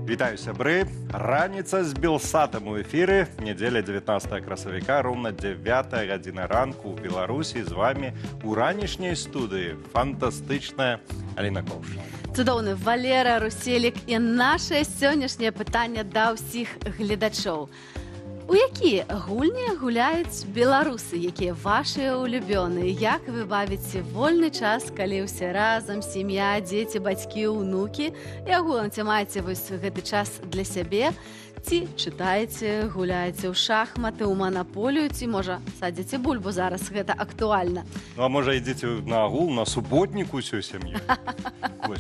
Вітаю, сябры. Раніца з Белсатам у эфіры. Недзеля 19 красавіка, ровно 9 гадзіна ранку ў Беларусі. З вами у ранішняй студыі фантастычная Аліна Коўш. Цудоўны Валера Руселік і наше сённяшняе пытанне да ўсіх гледачоў. У якія гульні гуляюць беларусы, якія вашыя улюбёныя? Як вы бавіце вольны час, калі ўсе разам, сям'я, дзеці, бацькі, унукі? І агулам ці маеце вось гэты час для сябе? Ці чытаеце, гуляеце ў шахматы, ў манаполію, ці, можа, садзіце бульбу зараз, гэта актуальна. Ну, а можа, ідзіце на агул, на суботнік усю сям'ю?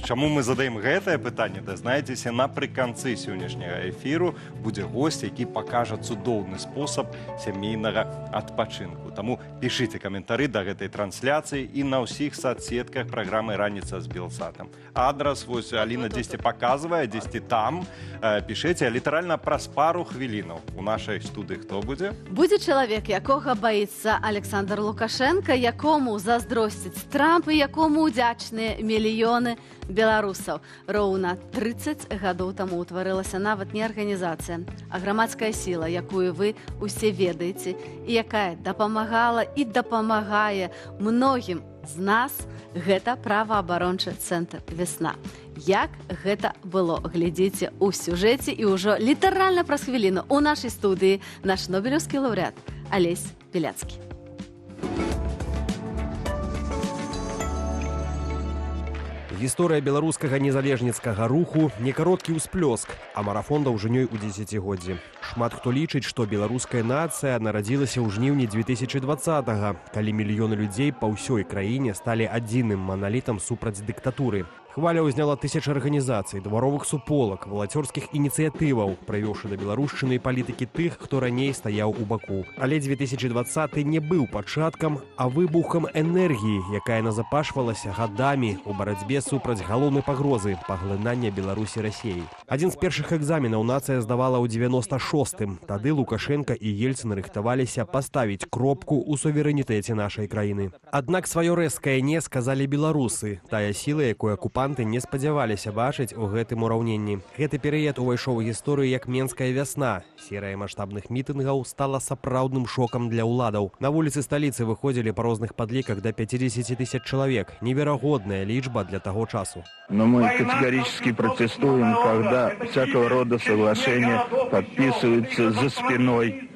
Чаму мы задаем гэтае пытанне? Дазнаецеся напрыканцы сённяшняга эфіру. Будзе госць, які пакажа цудоўны спосаб сямейнага адпачынку. Таму пішыце каментары да гэтай трансляцыі і на ўсіх соцсетках праграмы «Раніца з Белсатам». Адрас, вось, Аліна дзесьці паказвае, дзесьці там. Пішыце, літаральна праз пару хвілінаў. У нашай студыі хто будзе? Будзе чалавек, якога баіцца Александр Лукашенко, якому заздросціць Трамп і якому удзячныя мільёны беларусаў. Роўна 30 гадоў таму ўтварылася нават не арганізацыя, а грамадская сіла, якую вы усе ведаеце і якая дапамагала і дапамагае многім з нас. Гэта праваабарончы цэнтр «Вясна». Як гэта было? Глядзіце ў сюжэце і ўжо літаральна праз хвіліну у нашай студыі наш нобелеўскі лаўрэат Алесь Беляцкі. Гісторыя беларускага незалежніцкага руху не кароткі ўсплёск, а марафон даўжынёй у дзесяцігоддзі. Шмат хто лічыць, што беларуская нацыя нарадзілася ў жніўні 2020-го, калі мільёны людзей па ўсёй краіне сталі адзіным маналітам супраць дыктатуры. Хваля ўзняла тысячы арганізацый, дваровых суполак, валацёрскіх ініцыятываў, прывёўшы да беларушчыны і палітыкі тых, хто раней стаяў у баку. Але 2020 не быў пачаткам, а выбухам энергіі, якая назапашвалася гадамі ў барацьбе супраць галоўнай пагрозы паглынання Беларусі Расіяй. Адзін з першых экзаменаў нацыя здавала ў 96-м. Тады Лукашенка і Ельцын рыхтаваліся паставіць кропку ў суверэнітэце нашай краіны. Аднак сваё рэзкае «не» сказалі беларусы, тая сіла, якую акупанты не спадзяваліся бачыць у гэтым ураўненні. Гэты перыяд увайшоў у гісторыю як Менская вясна. Серыя маштабных мітынгаў стала сапраўдным шокам для ўладаў. На вуліцы сталіцы выходзілі па розных падліках да 50 тысяч чалавек. Неверагодная лічба для того часу. Но мы категорически протестуем, когда всякого рода соглашения подписываются за спиной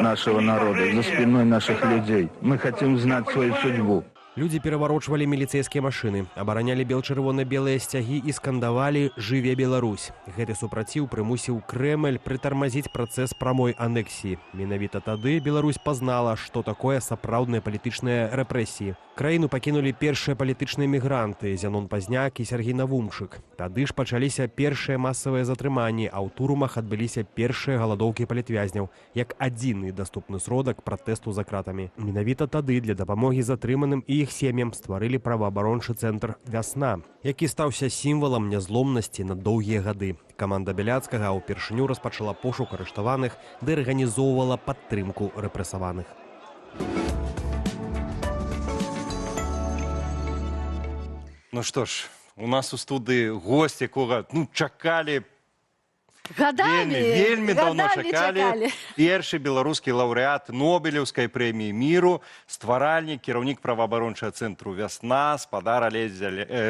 нашего народа, за спиной наших людей. Мы хотим знать свою судьбу. Людзі пераварочвалі міліцэйскія машыны, абаранялі бел-чырвона-белыя сцягі і скандавалі «Жыве Беларусь». Гэты супраціў прымусіў Крэмль прытармазіць працэс прамой анексіі. Менавіта тады Беларусь пазнала, што такое сапраўдныя палітычныя рэпрэсіі. Краіну пакінулі першыя палітычныя мігранты Зянон Пазняк і Сергей Навумчык. Тады ж пачаліся першыя масавыя затрыманні, а ў турмах адбыліся першыя галадоўкі палітвязняў, як адзіны даступны сродак пратэсту за кратамі. Менавіта тады для дапамогі затрыманым і іх сем'ям стварылі праваабарончы цэнтр «Вясна», які стаўся сімвалам нязломнасці на доўгія гады. Каманда Беляцкага ўпершыню распачала пошук арыштаваных ды арганізоўвала падтрымку рэпрэсаваных. Ну што ж, у нас у студыі госць, якога чакалі вельмі даўно чакалі. Першы беларускі лаўрэат Нобелеўскай прэміі міру, стваральнік, кіраўнік праваабарончага цэнтру «Вясна», спадар Алесь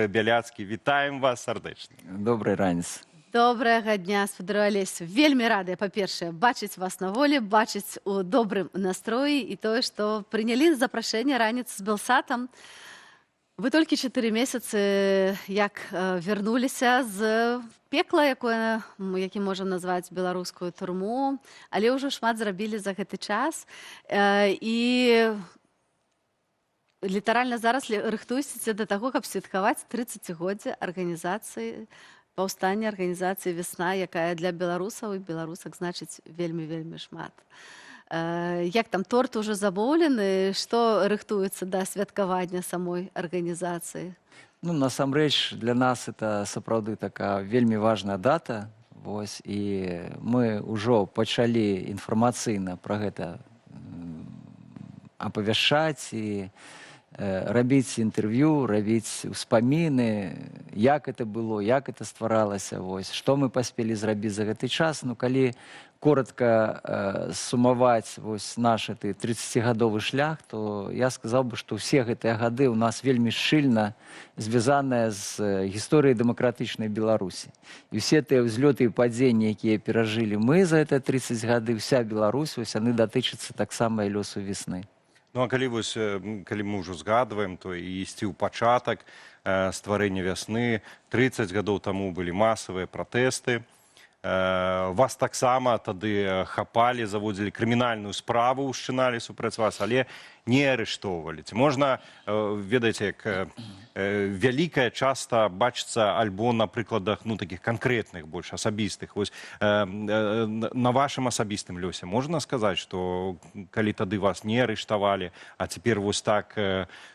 Беляцкі. Вітаем вас сардэчна. Добрай раніцы. Добрага дня, спадару Алесю. Вельмі радыя, па-першае, бачыць вас на волі, бачыць у добрым настроі і тое, што прынялі запрашэнне «Раніцы з Белсатам». Вы толькі 4 месяцы як вярнуліся з пекла, які можам назваць беларускую турму, але ўжо шмат зрабілі за гэты час. І літаральна зараз рыхтуецеся да таго, каб святкаваць 30-годдзе арганізацыі, паўстання арганізацыі «Вясна», якая для беларусаў і беларусак значыць вельмі-вельмі шмат. Як там, торт уже замоўлены? Што рыхтуецца да святкавання самой арганізацыі? Ну, насамрэч, для нас это сапраўды такая вельмі важная дата. Вось, і мы ўжо пачалі інфармацыйна пра гэта апавяшчаць і рабіць інтэрв'ю, рабіць успаміны, як это было, як это стваралася, вось, што мы паспелі зрабіць за гэты час. Ну, калі коротка сумаваць вось наш 30-гадовы шлях, то я сказаў бы, што ўсе гэтыя гады ў нас вельмі шчыльна звязаныя з гісторыяй дэмакратычнай Беларусі. І ўсе тыя ўзлёты і падзенні, якія перажылі мы за гэтыя 30 гады, вся Беларусь, вось яны датычацца таксама і лёсу весны. Ну, а калі мы ўжо згадваем, то і ісці ў пачатак стварэння вясны, 30 гадоў таму былі масавыя пратэсты. Вас таксама тады хапалі, заводзілі крымінальную справу, ўшчыналі супраць вас, але не арыштоўвалі. Ці можна, ведаеце, як вялікая часта бачыцца альбо на прыкладах, ну, такіх канкрэтных, больш асабістых. Вось, на вашым асабістым лёсе можна сказаць, што калі тады вас не арыштавалі, а цяпер вось так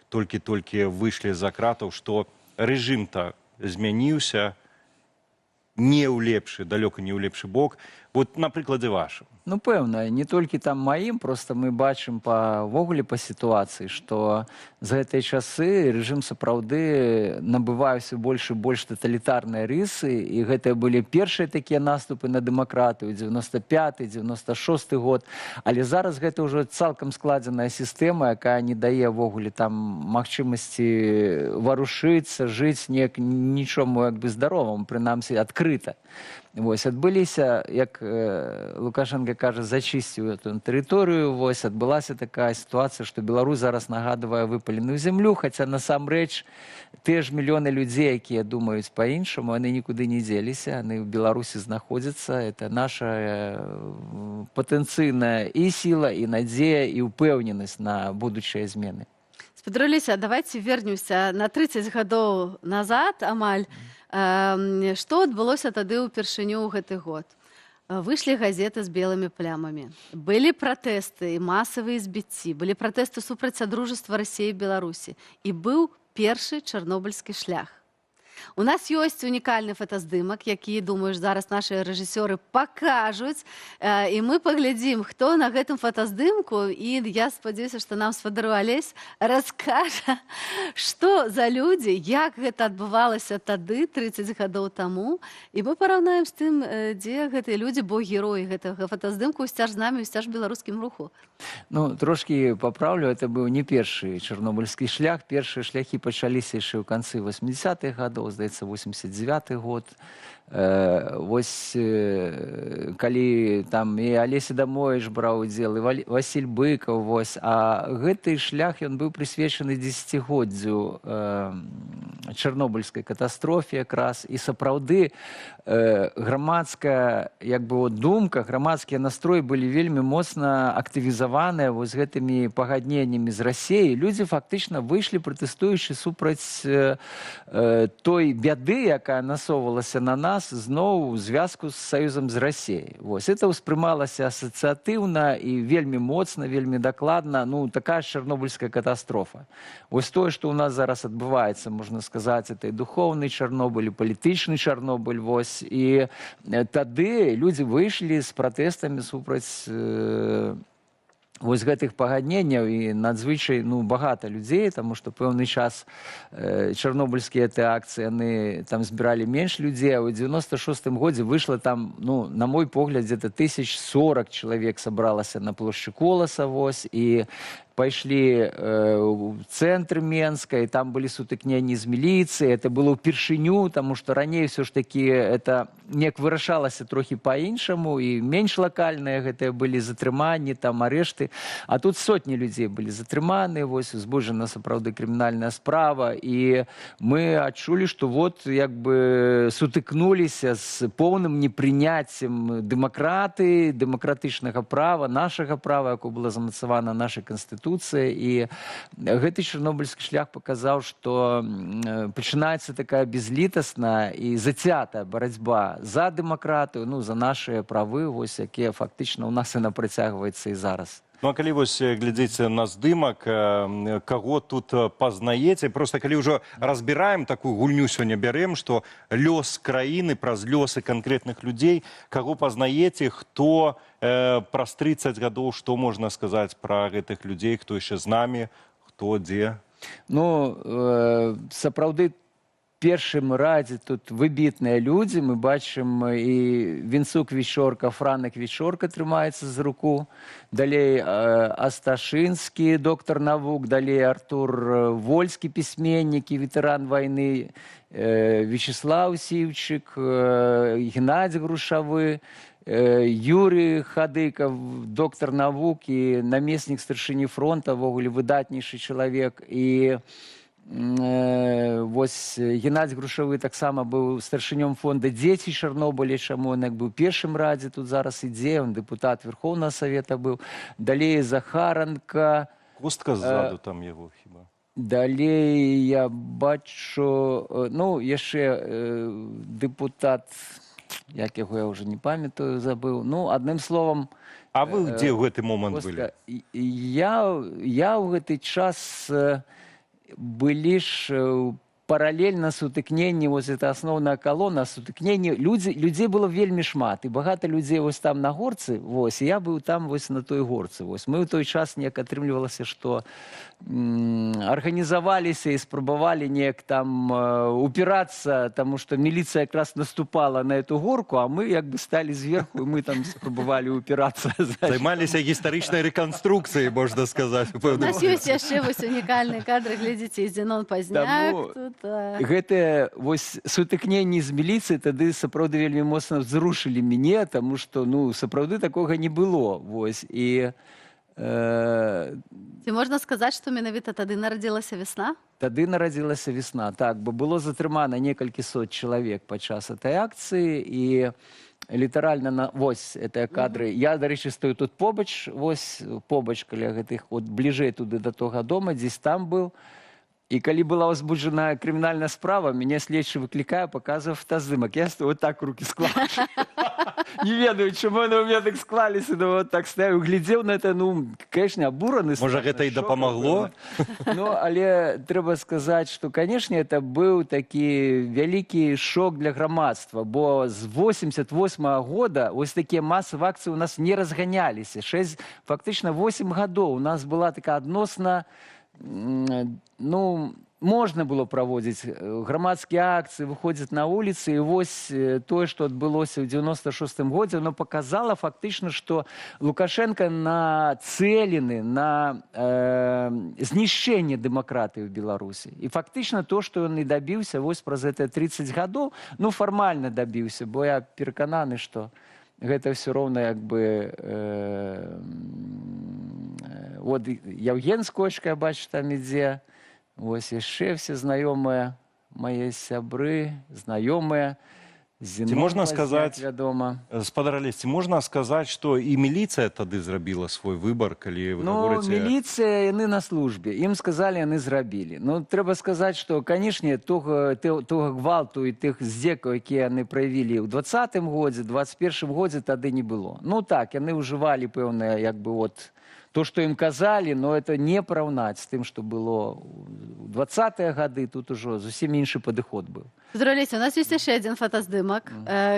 толькі-толькі выйшлі з-за кратаў, што рэжым-то змяніўся, не ў лепшы, далёка не ў лепшы бок, вот на прыкладзе вашым. Ну, пэўна, не толькі там маім, просто мы бачым ввогуле па сітуацыі, што за гэтыя часы рэжым сапраўды набывае ўсё больш і больш таталітарныя рысы, і гэта былі першыя такія наступы на дэмакратыю, 95-й, 96-й год, але зараз гэта ўжо цалкам складзеная сістэма, якая не дае ввогуле там магчымасці варушыцца, жыць нічому як бы здароваму, прынамсі адкрыта. Вось, адбыліся, як Лукашенко кажа, зачысціў эту тэрыторыю, вось, адбылася такая сітуацыя, што Беларусь зараз нагадвае выпаленую зямлю, хаця насамрэч тыя ж мільёны людзей, якія думаюць па-іншаму, яны нікуды не дзеліся, яны ў Беларусі знаходзяцца, это наша патэнцыйная і сіла, і надзея, і ўпэўненасць на будучыя змены. Спадруліся, давайте вернемся на 30 гадоў назад, амаль. Што адбылося тады ўпершыню ў гэты год? Выйшлі газеты з белымі плямамі. Былі пратэсты і масавыя збіцці, былі пратэсты супраць садружыства Расіі і Беларусі. І быў першы чарнобыльскі шлях. У нас ёсць унікальны фотаздымак, які, думаю, зараз нашы рэжысёры пакажуць, і мы паглядзім, хто на гэтым фотаздымку, і я спадзяюся, што нам спадару Алесь раскажа, што за людзі, як гэта адбывалася тады, 30 гадоў таму, і мы параўнаем з тым, дзе гэтыя людзі, бо героі гэтага фотаздымку ўсцяж з намі, ўсцяж беларускім руху. Ну, трошкі папраўлю, это быў не першы чарнобыльскі шлях. Першыя шляхі пачаліся яшчэ ў канцы 80-х гадоў, здаецца, 89-й год. Вось, калі там і Алесь Адамовіч браў удзел, і Васіль Быкаў, вось, а гэты шлях, ён быў прысвечаны 10-годдзю чарнобыльскай катастрофе якраз, і сапраўды грамадская, як бы, думка, грамадскія настроі былі вельмі моцна актывізаваныя вось гэтымі пагадненнямі з Расіяй. Людзі фактычна выйшлі, пратэстуючы супраць той бяды, якая насоўвалася на нас зноў у звязку з саюзам з Расіяй. Вось, это ўспрымалася асацыятыўна і вельмі моцна, вельмі дакладна, ну, такая чарнобыльская катастрофа. Вось тое, што ў нас зараз адбываецца, можна сказаць, это і духоўны Чарнобыль, і палітычны Чарнобыль, вось, і тады людзі выйшлі з пратэстамі супраць вось гэтых пагадненняў, і надзвычай, ну, багата людзей, таму што пэўны час чарнобыльскія акцыі, яны там збіралі менш людзей, а ў 96-м годзе выйшла там, ну, на мой погляд, где-то 1040 чалавек сабралася на плошчы Коласа, вось, і пайшлі ў цэнтр Менска, і там былі сутыкненні з міліцыяй. Это было ўпершыню, таму што раней ўсё ж такі это неяк вырашалася трохі па-іншаму, і менш лакальныя гэтыя былі затрыманні, там арэшты. А тут сотні людзей былі затрыманы, вось, узбуджана сапраўды крымінальная справа, і мы адчулі, што вот як бы сутыкнуліся з поўным непрыняццем дэмакраты, дэмакратычнага права, нашага права, якое было замацавана нашай канстытуцыі. І гэты чарнобыльскі шлях паказаў, што пачынаецца такая безлітасная і зацятая барацьба за дэмакратыю, ну, за нашыя правы, вось, якія фактычна ў нас і працягваецца і зараз. Ну, а калі вось глядзіце на здымак, каго тут пазнаеце, просто калі ўжо разбіраем такую гульню сёння бярэм, што лёс краіны праз лёсы канкрэтных людзей, каго пазнаеце, хто праз 30 гадоў, што можна сказаць пра гэтых людзей, хто яшчэ з намі, хто дзе? Ну, сапраўды, першым радзе тут выбітныя людзі. Мы бачым і Вінцук Вічорка, Франак Вічорка трымаецца за руку. Далей Асташынскі, доктар навук, далей Артур Вольскі, пісьменнік і ветэран вайны, Вячеслав Сіўчык, Геннадзь Грушавы, Юрий Хадыков, доктар навук і намеснік старшыні фронта, ввогуле выдатнейшы чалавек. І вось Геннадзь Грушавы таксама быў старшынём фонда «Дзеці Чарнобыля», чаму ён як быў першым радзе, тут зараз ідзе, он дэпутат Верховнага Савета быў. Далей Захаранка. Костка ззаду там яго хіба. Далей я бачу, ну, яшчэ дэпутат, як яго я ўжо не памятаю, забыў. Ну, адным словам... А вы дзе ў гэты момант былі? Я ў гэты час... Были ж паралельна сутыкненні, вось это асноўная калона, сутыкненні. Людзей было вельмі шмат, і багата людзей вось там на горцы, вось, і я быў там вось на той горцы. Вось. Мы ў той час неяк атрымлівалася, што арганізаваліся і спрабавалі неяк там упірацца, таму што міліцыя якраз наступала на эту горку, а мы як бы сталі зверху, і мы там спрабавалі упірацца. Займаліся гістарычнай рэканструкцыяй, можна сказаць. У нас ёсць яшчэ вось унікальныя кадры, глядзіце, і Зенон Пазняк тут. Гэтыя вось сутыкненні з міліцыяй тады сапраўды вельмі моцна зрушылі мяне, таму што, ну, сапраўды такога не было. Вось. І ці можна сказаць, што менавіта тады нарадзілася вясна? Тады нарадзілася вясна, так, бо было затрымана некалькі сот чалавек падчас этой акцыі, і літаральна, вось, гэтыя кадры. Я, дарэчы, стою тут побач, вось, побач каля гэтых, от бліжэй туды да тога дома, дзесь там быў. І калі была ўзбуджана крымінальная справа, мяне следчы выклікае, паказвае фотаздымак. Я стою вот так рукі склаў. Не ведаю, чаму яны ў мяне так склаліся, но вот так стаю, глядзеў на это, ну, конечно, абураны. Можа, гэта і дапамагло? Ну, але трэба сказаць, што, конечно, это быў такі вялікі шок для грамадства, бо з 88-го года вось такія масавыя акцыі у нас не разганяліся. Фактычна 8 гадоў у нас была такая адносна, ну, можна было праводзіць грамадскія акцыі, выходзіць на вуліцы, і вось тое, што адбылося ў 96-м годзе, оно паказала фактычна, што Лукашенко нацэлены на знішчэнне дэмакратыі ў Беларусі. І фактычна то, што ён і дабіўся вось праз гэтыя 30 гадоў, ну, фармальна дабіўся, бо я перакананы, што гэта ўсё роўна як бы... Вот Яўген Скочка, я бачу, там ідзе. Вось яшчэ все знаёмыя, мае сябры, знаёмыя. Ці можна сказаць, вядома. спадар Алесь, ці можна сказаць, што і міліцыя тады зрабіла свой выбар, калі вы гаворыце... Ну, міліцыя, яны на службе. Ім сказалі, яны зрабілі. Ну, трэба сказаць, што, канешне, того гвалту і тых здзекаў, якія яны праявілі ў 20-м годзе, 21-м годзе тады не было. Ну, так, яны ўжывалі пэўныя, як бы, от... То, что им казали, но это не параўнаць з тым, што было ў 20-е гады, тут ужо зусім іншы падыход быў. Спадар Алесь, у нас ёсць яшчэ адзін фотаздымак.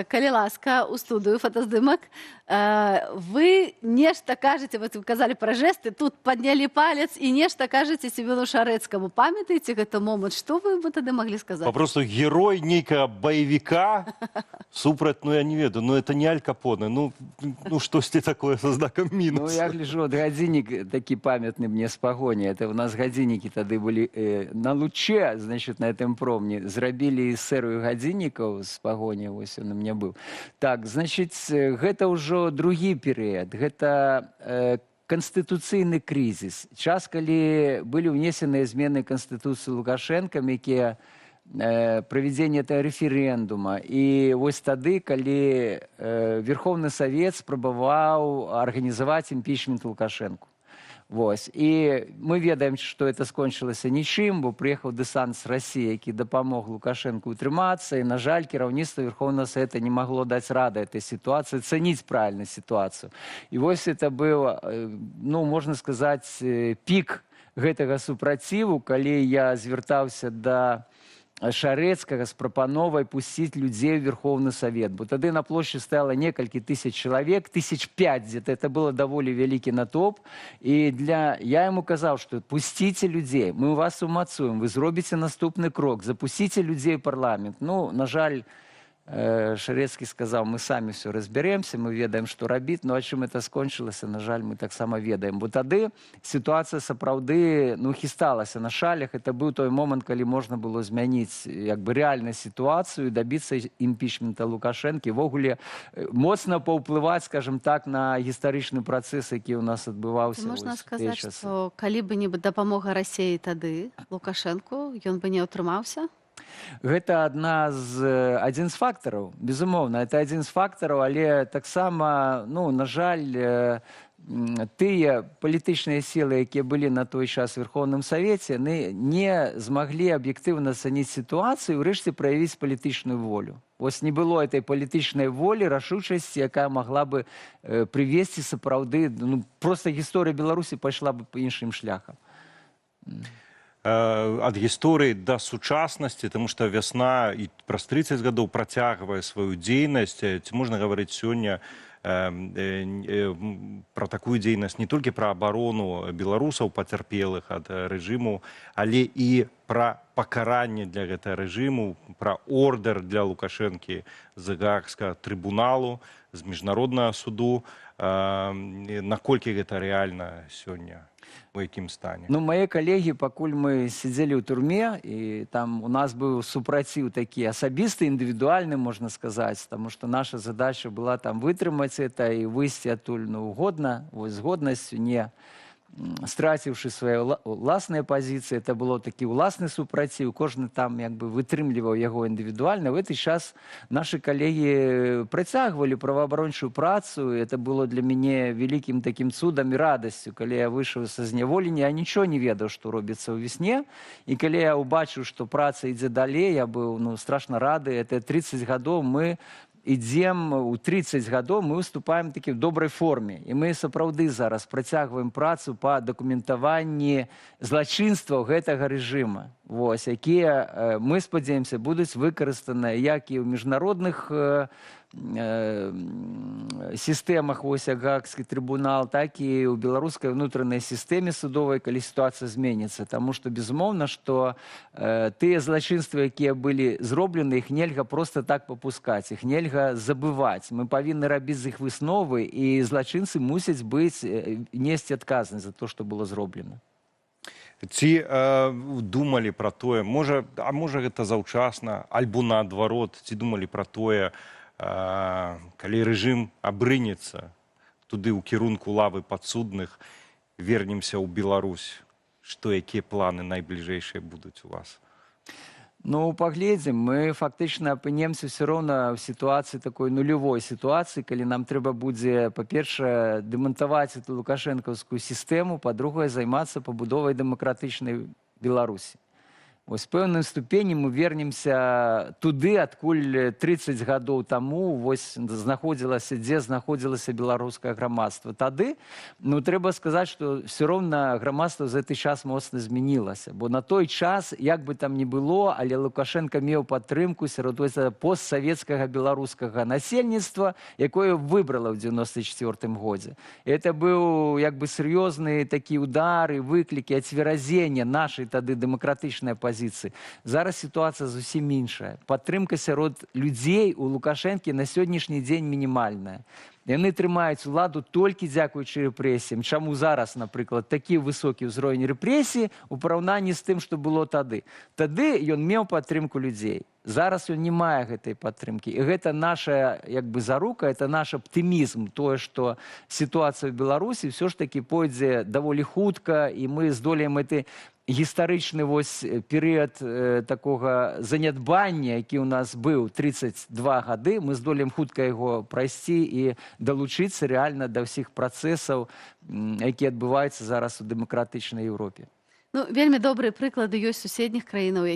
Калі ласка, у студыю фотаздымак. Вы нешта кажаце, вот вы казалі пра жэсты, тут паднялі палец і нешта кажаце Семёну Шарэцкаму. Памятаеце гэты момант? Што вы бы тады маглі сказаць? Папросту герой нейкага баевіка супраць, ну, я не ведаю, ну, это не Аль Капоне, ну, штосьці такое со знаком мінус. Ну, я гляжу, от гадзіннік такі памятны мне з пагоні. Это у нас гадзіннікі тады былі на Луче, значит, на этом промні. Зрабілі серыю гадзіннікаў з пагоні, вось он у меня быў. Так, значит, гэта ўжо другі перыяд. Гэта канстытуцыйны крызіс. Час, калі былі ўнесеныя змены Канстытуцыі Лукашэнкам, якія правядзення этого рэферэндума. І вось тады, калі Верховны Савет спрабаваў арганізаваць імпічмент Лукашэнку. Вось. І мы ведаем, што это скончылася нічым, бо прыехаў дэсант з Расіі, які дапамог Лукашэнку утрымацца, і, на жаль, кіраўніцтва Верховнага Савета не магло даць рады этой сітуацыі, цаніць правільна сітуацыю. І вось это быў, ну, можна сказаць, пік гэтага супраціву, калі я звяртаўся да Шарэцкага з прапановай пусціць людзей у Верховны Савет. Бо тады на плошчы стала некалькі тысяч чалавек, 5,000 где-то. Это было даволі вялікі натоўп. І я яму казаў, што пусціце людзей, мы вас умацуем, вы зробіце наступны крок, запусціце людзей у парламент. Ну, на жаль, Шарэцкі сказаў, мы самі все разберемся, мы ведаем, што рабіць, ну а чым это скончылася, на жаль, мы таксама ведаем. Бо тады сітуацыя сапраўды хісталася на шалях. Это быў той момант, калі можна было змяніць рэальную сітуацыю, дабіцца імпічмента Лукашэнкі, ввогуле моцна паўплываць, скажем так, на гістарычны працэс, які ў нас адбываўся. Можна сказаць, што калі бы не дапамога Расіі тады Лукашэнку, ён бы не ўтрымаўся? Гэта адзін з фактараў, безумоўна, это адзін з фактараў, але таксама, на жаль, тыя палітычныя сілы, якія былі на той час у Верховным Савеце, не змаглі аб'ектыўна ацаніць сітуацыю і ўрэшце праявіць палітычную волю. Вось не было этой палітычнай волі, рашучасці, якая магла бы прывесці сапраўды, проста гісторыя Беларусі пайшла бы па іншым шляхам. Ад гісторыі да сучаснасці, таму што вясна і праз 30 гадоў працягвае сваю дзейнасць. Ці можна гаварыць сёння пра такую дзейнасць не толькі пра абарону беларусаў пацярпелых ад рэжыму, але і пра пакаранне для гэтага рэжыму, пра ордэр для Лукашэнкі з Гаагскага трыбуналу, з міжнароднага суду. Наколькі гэта рэальна сёння? У якім стане? Мае калегі, пакуль мы сидзелі ў турме, і там у нас быў супраціў такі асабісты, індывідуальны, можна сказаць, таму што наша задача была там вытрымаць это і выйсці адтуль годна, з годнасцю, не страціўшы свае ўласныя пазіцыі. Это было такі ўласны супраціў, кожны там вытрымліваў яго індывідуальна. В гэты час нашы калегі працягвалі праваабарончую працу. Это было для мяне вялікім такім цудам і радасцю. Калі я выйшаў са зняволення, я нічого не ведаў, што робіцца ў весне. І калі я ўбачыў, што праца ідзе далей, я быў страшна рады. Это 30 гадоў мы ідзем, у 30 гадоў мы выступаем такі в добрай форме. І мы сапраўды зараз працягваем працу па дакументаванні злачынстваў гэтага рэжыма, якія, мы спадзяемся, будуць выкарыстаныя як і ў міжнародных сістэмах, як Гаагскі трыбунал, так і ў беларускай унутранай сістэме судовай, калі сітуацыя зменіцца. Таму што, безумоўна, што тыя злачынствы, якія былі зроблены, іх нельга проста так папускаць, іх нельга забываць. Мы павінны рабіць з іх высновы, і злачынцы мусяць несці адказнасць за то, што было зроблена. Ці думалі пра тое, можа гэта заўчасна, альбо наадварот, ці думалі пра тое, калі рэжым абрынецца туды ў кірунку лавы падсудных, вернемся ў Беларусь, што якія планы найбліжэйшыя будуць у вас? Паглядзім, мы фактычна апынемся ўсё роўна ў сітуацыі такой нулявой сітуацыі, калі нам трэба будзе, па-першае, дэмантаваць эту лукашэнкаўскую сістэму, па-другое, займацца пабудовай дэмакратычнай Беларусі. З пэўнай ступені мы вернемся туды, адкуль 30 гадоў таму дзе знаходзілася беларускае грамадства. Тады, трэба сказаць, што ўсё роўна грамадства за гэты час моцна змянілася. Бо на той час, як бы там ні было, але Лукашенко меў падтрымку сярод постсавецкага беларускага насельніцтва, якое выбрала ў 94 годзе. Это быў сур'ёзны такі удар і выклікі ацверазення нашай тады дэмакратычнай пазіцыі. Зараз сітуацыя зусім іншая. Падтрымка сярод людзей у Лукашэнкі на сённяшні дзень мінімальная. Яны трымаюць уладу толькі дзякуючы рэпрэсіям. Чаму зараз, напрыклад, такі высокі ўзровень рэпрэсій у параўнанні з тым, што было тады? Тады ён меў падтрымку людзей. Зараз ён не мае гэтай падтрымкі. І гэта наша зарука, это наш аптымізм, тое, што сітуацыя ў Беларусі ўсё ж такі пойдзе даволі хутка, і мы здолеем гэты гістарычны перыяд такога занядбання, які ў нас быў 32 гады, мы здолеем хутка яго прайсці і далучыцца рэальна да ўсіх працэсаў, якія адбываюцца зараз у дэмакратычнай Еўропе. Вельмі добрыя прыклады ёсць суседніх краінаў,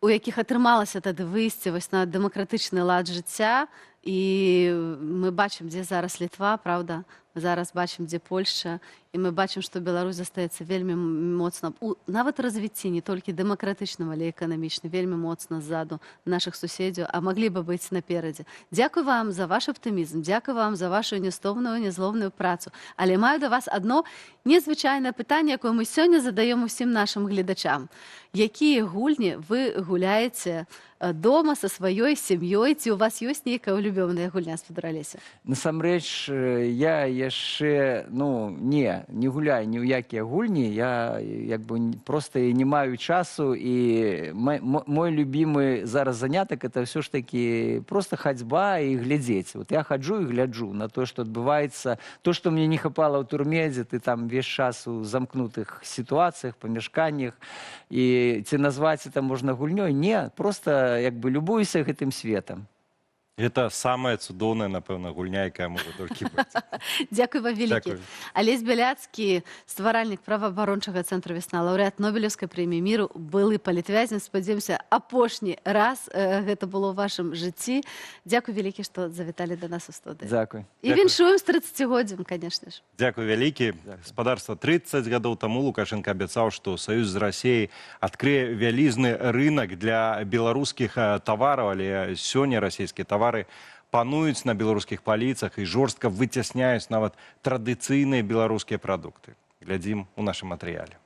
у якіх атрымалася тады выйсці на дэмакратычны лад жыцця. І мы бачым, дзе зараз Літва, правда? Мы зараз бачым, дзе Польшча, і мы бачым, што Беларусь застаецца вельмі моцна, нават развіцці не толькі дэмакратычным, але эканамічна, вельмі моцна ззаду нашых суседзяў, а маглі бы быць наперадзе. Дзякуй вам за ваш аптымізм, дзякуй вам за вашу нястомную, нязломную працу. Але маю да вас адно незвычайнае пытанне, якое мы сёння задаем усім нашим гледачам. Якія гульні вы гуляеце дома са сваёй сям'ёй, ці у вас ёсць нейкая улюбёная гульня, спадар Алеся? Насамрэч, я яшчэ, не гуляю ні ў якія гульні, я просто не маю часу, і мой любимый зараз занятак это ўсё ж таки просто хадзьба і глядзець. Вот я хаджу і гляджу на то, што адбываецца, то, што мне не хапала ў турме, дзе ты там весь час у замкнутых сітуацыях, памяшканнях, і ці назваць это можна гульнёй? Не, просто любуюся гэтым светам. Это самая цудоўная, напэўна, гульня, якая можа толькі быць. Дзякуй вам вялікі. Алесь Бяляцкі, стваральнік праваабарончага цэнтру «Весна», лаўрэат Нобелеўскай прэміі міру, былы палітвязень, спадзяёмся, апошні раз гэта было ў вашым жыцці. Дзякуй вялікі, што завіталі да нас у студыі. Дзякуй. І віншуем з 30-годдзям, канешне ж. Дзякуй вялікі. Гаспадарства, 30 гадоў таму Лукашенко абяцаў, што саюз з Расіяй адкрые вялізны рынак для беларускіх тавараў, але сёння расійскія тавары пануюць на беларускіх паліцах і жорстка выцясняюць нават традыцыйныя беларускія прадукты. Глядзім у нашым матэрыяле.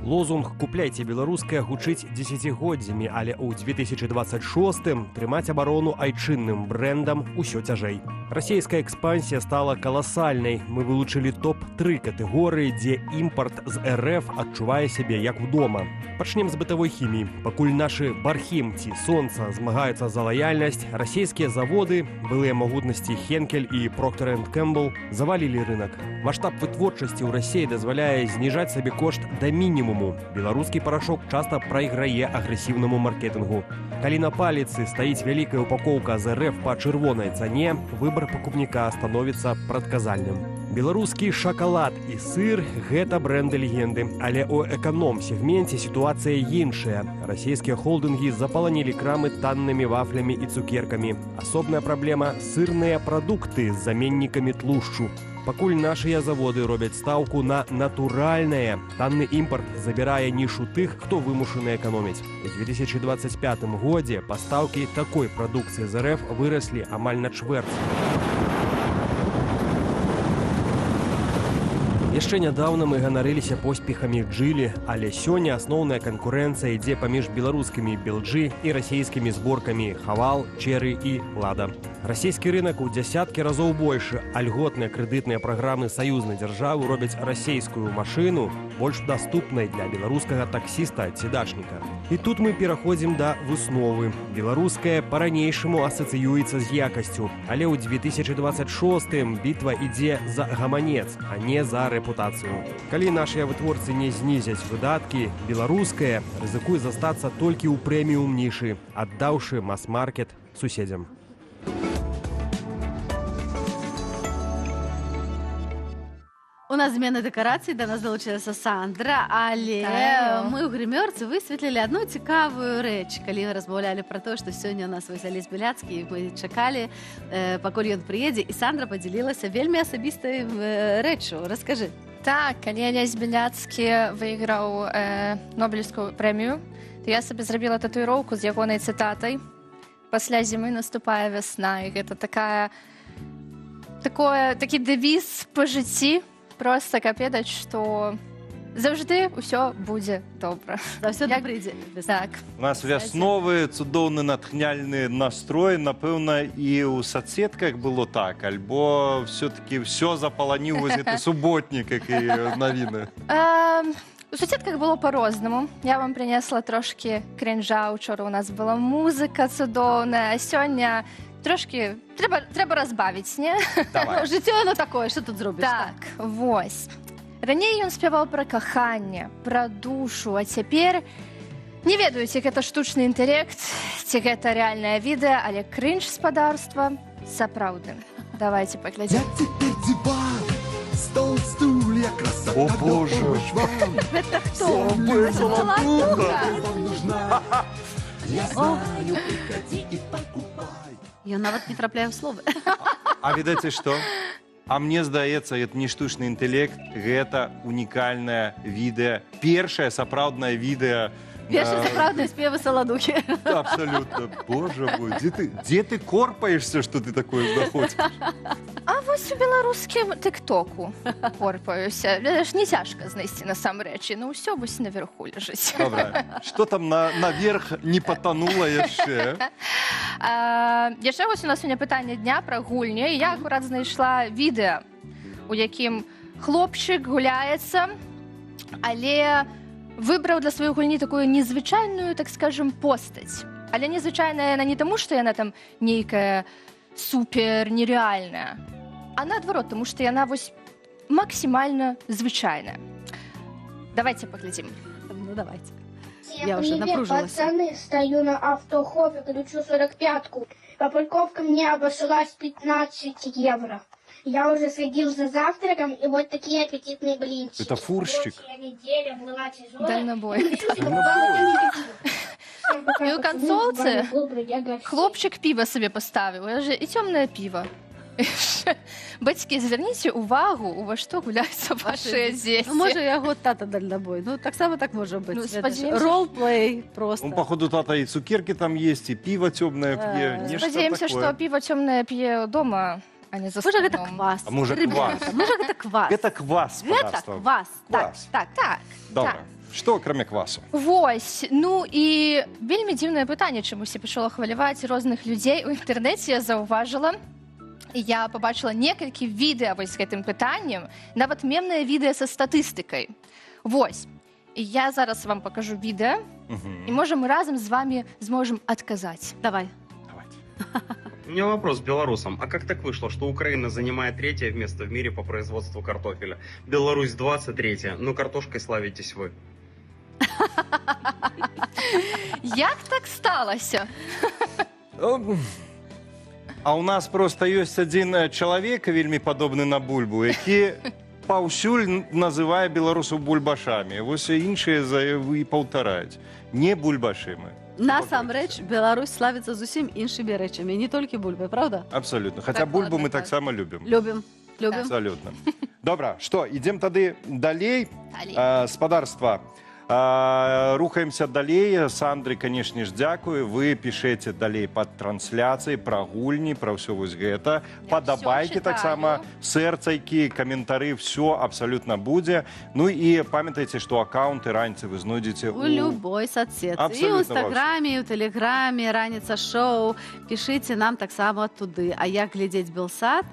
Лозунг «Купляйце беларускае» гучыць дзесяцігоддзямі, але ў 2026-м трымаць абарону айчынным брэндам усё цяжэй. Расійская экспансія стала каласальнай. Мы вылучылі топ-3 катэгорыі, дзе імпарт з РФ адчувае сябе як удома. Пачнем з бытавой хіміі. Пакуль нашы Бархім ці Сонца змагаюцца за лаяльнасць, расійскія заводы, былыя магутнасці Хенкель і Procter & Gamble, завалілі рынак. Маштаб вытворчасці ў Расіі дазваляе зніжаць сабе кошт да мінімуму. Беларускі парашок часта прайграе агрэсіўнаму маркетынгу. Калі на паліцы стаіць вялікая упакоўка з РФ па чырвонай цане, выбар пакупніка становіцца прадказальным. Беларускі шакалад і сыр – гэта брэнды-легенды, але ў эканом-сегменце сітуацыя іншая. Расійскія холдынгі запаланілі крамы таннымі вафлямі і цукеркамі. Асобная праблема – сырныя прадукты з заменнікамі тлушчу. Пакуль нашыя заводы робяць стаўку на натуральнае, танны імпарт забірае нішу тых, хто вымушаны эканоміць. У 2025 годзе пастаўкі такой прадукцыі з РФ выраслі амаль на чвэрць. Яшчэ нядаўна мы ганарыліся поспехамі Джылі, але сёння асноўная канкурэнцыя ідзе паміж беларускімі Белджы і расійскімі зборкамі Хавал, Черы і Лада. Расійскі рынак у дзясяткі разоў большы, а льготныя крэдытныя праграмы саюзнай дзяржавы робяць расійскую машыну больш даступнай для беларускага таксіста ці дачніка. І тут мы пераходзім да высновы. Беларускае па-ранейшаму асацыюецца з якасцю, але ў 2026-м бітва ідзе за гаманец, а не за рэпутацыю. Калі нашыя вытворцы не знізяць выдаткі, беларускае рызыкуе застацца толькі ў прэміум нішы, аддаўшы мас-маркет суседзям. У нас змена дэкарацый, да нас далучылася Сандра, але мы ў грымёрцы высветлілі адну цікавую рэч, калі размаўлялі пра тое, што сёння у нас Алесь Бяляцкі, мы чакалі, пакуль ён прыедзе, і Сандра падзялілася вельмі асабістай рэччу. Раскажы. Так, калі Алесь Бяляцкі выйграў Нобелевскую прэмію, то я сабе зрабіла татуіроўку з ягонай цытатай «Пасля зімы наступае вясна». І гэта такі дэвіз па жыцці, просто каб ведаць, што заўжды ўсё будзе добра. Заўсёды прыйдзе весна. Так. У нас вясновы, цудоўны натхняльны настрой, напэўна, і ў соцсетках было так, альбо все-таки все запаланіў вось гэты суботнік, як і навіны. У соцсетках было по-рознаму. Я вам принесла трошки крінжа. Учора у нас была музыка цудоўная, а сёння трошки трэба разбавіць, не? Ну, жыццё оно такое, што тут зробіш? Так, вось. Раней ён спяваў пра каханне, пра душу, а цяпер не ведаю, ці гэта штучны інтэлект, ці гэта рэальнае відэа, але крінж спадарства сапраўдны. Давайте паглядзім. Стол, стулья, красота. О, Боже! Гэта хто? Я знаю, приходи и покупай. Ён нават не трапляе ў словы. А ведаеце што? А мне здаецца, гэта не штучны інтэлект, гэта унікальнае відэа, першае сапраўднае відэа. Першы сапраўдны спевы Саладухі. Абсолютно. Боже мой, дзе ты корпаешься, што ты такое знаходзіш? А вось у беларускім тыктоку порпаюся. Ведаеш, не цяжка знайсці насамрэч, ну ўсё вось наверху ляжыць. Добра, што там наверх не патанула яшчэ? Яшчэ вось у нас сёння пытанне дня пра гульні. Я акурат знайшла відэа, у якім хлопчык гуляецца, але выбраў для сваёй гульні такую незвычайную, так скажем, постаць. Але незвычайная яна не таму, што яна там нейкая супер нереальная, а наадварот, таму што яна вось максімальна звычайная. Давайте паглядзім. Ну, давайте. Всем Я уже привет, напружилась. пацаны, стою на автохопе, кручу 45-ку. По парковкам мне обошлась 15 евро. Я уже следил за завтраком, и вот такие аппетитные блинчики. Это фурщик. Рабочая неделя была тяжелая. Дальнобой. І у канцоўцы хлопчык піва сабе паставіў, і цёмнае піва. Бацькі, звярніце ўвагу, у ва што гуляюцца вашыя дзеці. Ну, можа, яго тата дальнабой. Ну, таксама так можа быць. Ну, ведаеш. спадзяёмся, Ролплей просто. Ну, походу, тата і цукерки там есть, і піва цёмнае п'е. Нешта Спадзяемся, што такое. піва цёмнае п'е дома, а не за Можа, гэта столом. квас. А можа, Ребята, квас. Можа, гэта квас. Гэта квас, Гэта спадарства. квас. Так, Квас. так. Так. Добра. Што, акрамя квасу? Вось, ну і вельмі дзіўнае пытанне, чамусьці пачала хваляваць розных людзей у інтэрнэце, я заўважыла. Я побачила некалькі відэа вось з гэтым пытаннем, нават мемнае відэа са статыстыкай. Вось. І я зараз вам покажу відэа, і можа мы разам з вами зможам адказаць. Давай. Давайте. У меня вопрос к белорусам. А как так вышло, что Украина занимает 3-е место в мире по производству картофеля? Беларусь 23-е, но картошкой славитесь вы. Як так сталася? А у нас просто ёсць адзін чалавек, вельмі падобны на бульбу, які паўсюль называе беларусаў бульбашамі. Вось іншыя і паўтараюць. Не бульбашы мы. Насамрэч, Беларусь славіцца зусім іншымі рэчамі, не толькі бульбай, правда? Абсолютно. Хаця бульбу мы так. таксама любім. Любім. Любім. Абсолютно. Добра, што, ідзем тады далей. Далей. Спадарства. Рухаемся далей. Сандры, канешне ж, дзякую. Вы пішэце далей пад трансляцыяй пра гульні, пра ўсё вось гэта. Падабайкі таксама, сэрцайкі, каментары, все абсолютно будзе. Ну і памятайце, што аккаунты раніцы вы знойдзеце У любой соцсетцы. І ў Абсолютно Інстаграме, і ў Тэлеграме, раніца шоу. Пішыце нам таксама туды. А як глядзець Белсат,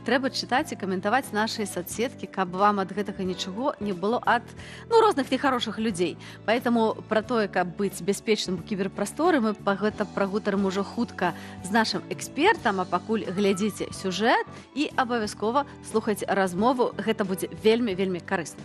трэба чытаць і каментаваць нашыя соцсеткі, каб вам ад гэтага нічого не было ад розных нехарошых людзей. Поэтому про тое, каб быць бяспечным у кіберпрасторы, мы гэта прагутарым ужо хутка з нашым экспертам, а пакуль глядзіце сюжэт і абавязкова слухайце размову. Гэта будзе вельмі карысна.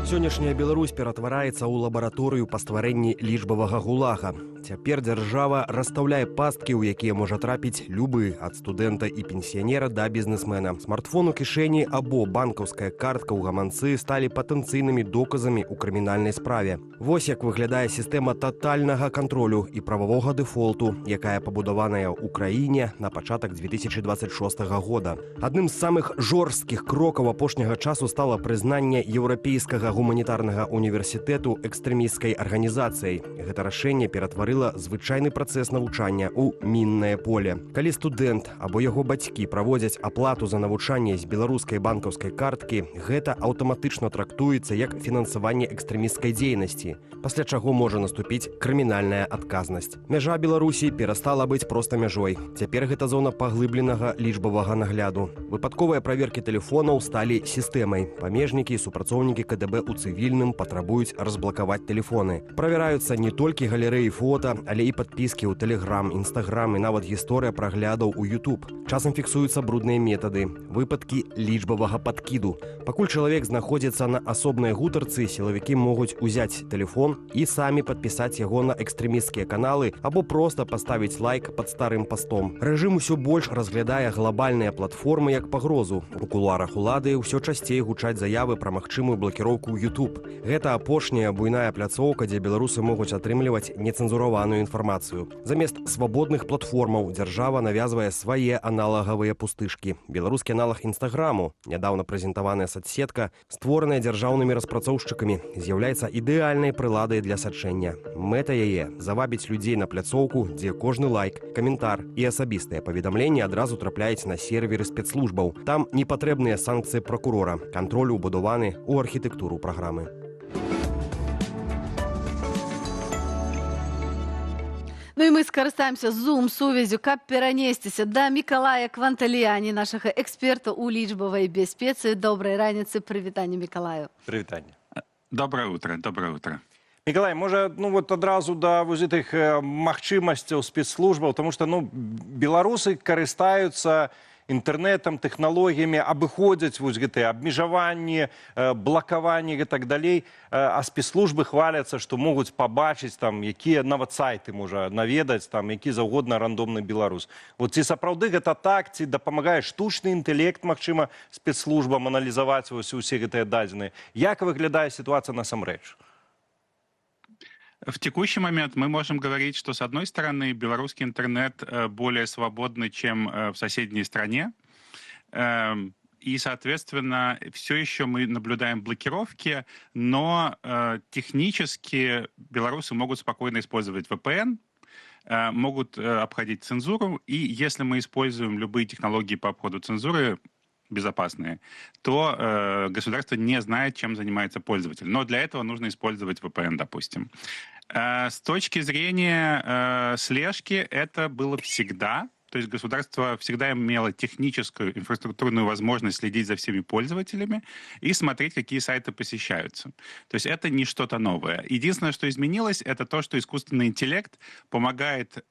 Сённяшняя Беларусь ператвараецца ў лабараторыю па стварэнні лічбавага гулага. Цяпер дзяржава расстаўляе пасткі, у якія можа трапіць любы, ад студэнта і пенсіянера да бізнесмена. Смартфон у кішэні або банкаўская картка ў гаманцы сталі патэнцыйнымі доказамі ў крымінальнай справе. Вось як выглядае сістэма татальнага кантролю і прававога дэфолту, якая пабудаваная ў краіне на пачатак 2026 года. Адным з самых жорсткіх крокаў апошняга часу стала прызнанне еўрапейскага гуманітарнага універсітэту экстрэмісцкай арганізацыяй. Гэта рашэнне ператварыла звычайны працэс навучання ў міннае поле. Калі студэнт або яго бацькі праводзяць аплату за навучанне з беларускай банкаўскай карткі, гэта аўтаматычна трактуецца як фінансаванне экстрэмісцкай дзейнасці, пасля чаго можа наступіць крымінальная адказнасць. Мяжа Беларусі перастала быць проста мяжой. Цяпер гэта зона паглыбленага лічбавага нагляду. Выпадковыя праверкі тэлефонаў сталі сістэмай. Памежнікі і супрацоўнікі КДБ у цывільным патрабуюць разблакаваць тэлефоны. Правяраюцца не толькі галерэі фота, фота, але і падпіскі ў Telegram, Instagram і нават гісторыя праглядаў у YouTube. Часам фіксуюцца брудныя метады, выпадкі лічбавага падкіду. Пакуль чалавек знаходзіцца на асобнай гутарцы, сілавікі могуць узяць тэлефон і самі падпісаць яго на экстрэмісцкія каналы або проста паставіць лайк пад старым пастом. Рэжым усё больш разглядае глобальныя платформы як пагрозу. У кулуарах улады ўсё часцей гучаць заявы пра магчымую блакіроўку ў YouTube. Гэта апошняя буйная пляцоўка, дзе беларусы могуць атрымліваць нецэнзураваную інфармацыю. Замест свабодных платформаў дзяржава навязвае свае аналагавыя пустышкі. Беларускі аналаг Інстаграму, нядаўна прэзентаваная соцсетка, створаная дзяржаўнымі распрацоўшчыкамі, з'яўляецца ідэальнай прыладай для сачэння. Мэта яе – завабіць людзей на пляцоўку, дзе кожны лайк, каментар і асабістыя паведамленні адразу трапляюць на серверы спецслужбаў. Там не патрэбныя санкцыі прокурора, кантроль убудаваны ў архітэктуру праграмы. Ну і мы скарыстаемся зум-сувязю, каб перанесціся да Мікалая Кванталіяні, нашага эксперта ў лічбавай бяспецы. Добрай раніцы, прывітанне Мікалаю. Прывітанне. Доброе утро, доброе утро. Мікалай, можа, адразу да гэтых магчымасцяў спецслужбаў, тому што, беларусы карыстаюцца інтэрнетам, тэхналогіямі, абыходзяць гэтыя абмежаванні, блакаванні і так далей, а спецслужбы хваляцца, што могуць пабачыць, якія нават сайты можа наведаць, які заўгодна рандомны беларус. Ці сапраўды гэта так, ці дапамагае штучны інтэлект, магчыма, спецслужбам аналізаваць усе гэтыя дадзеныя? Як выглядае сітуацыя насамрэч? В текущий момент мы можем говорить, что, с одной стороны, белорусский интернет более свободный, чем в соседней стране. И, соответственно, все еще мы наблюдаем блокировки, но технически белорусы могут спокойно использовать VPN, могут обходить цензуру. И если мы используем любые технологии по обходу цензуры, безопасные, то государство не знает, чем занимается пользователь. Но для этого нужно использовать VPN, допустим. С точки зрения слежки это было всегда. То есть государство всегда имело техническую, инфраструктурную возможность следить за всеми пользователями и смотреть, какие сайты посещаются. То есть это не что-то новое. Единственное, что изменилось, это то, что искусственный интеллект помогает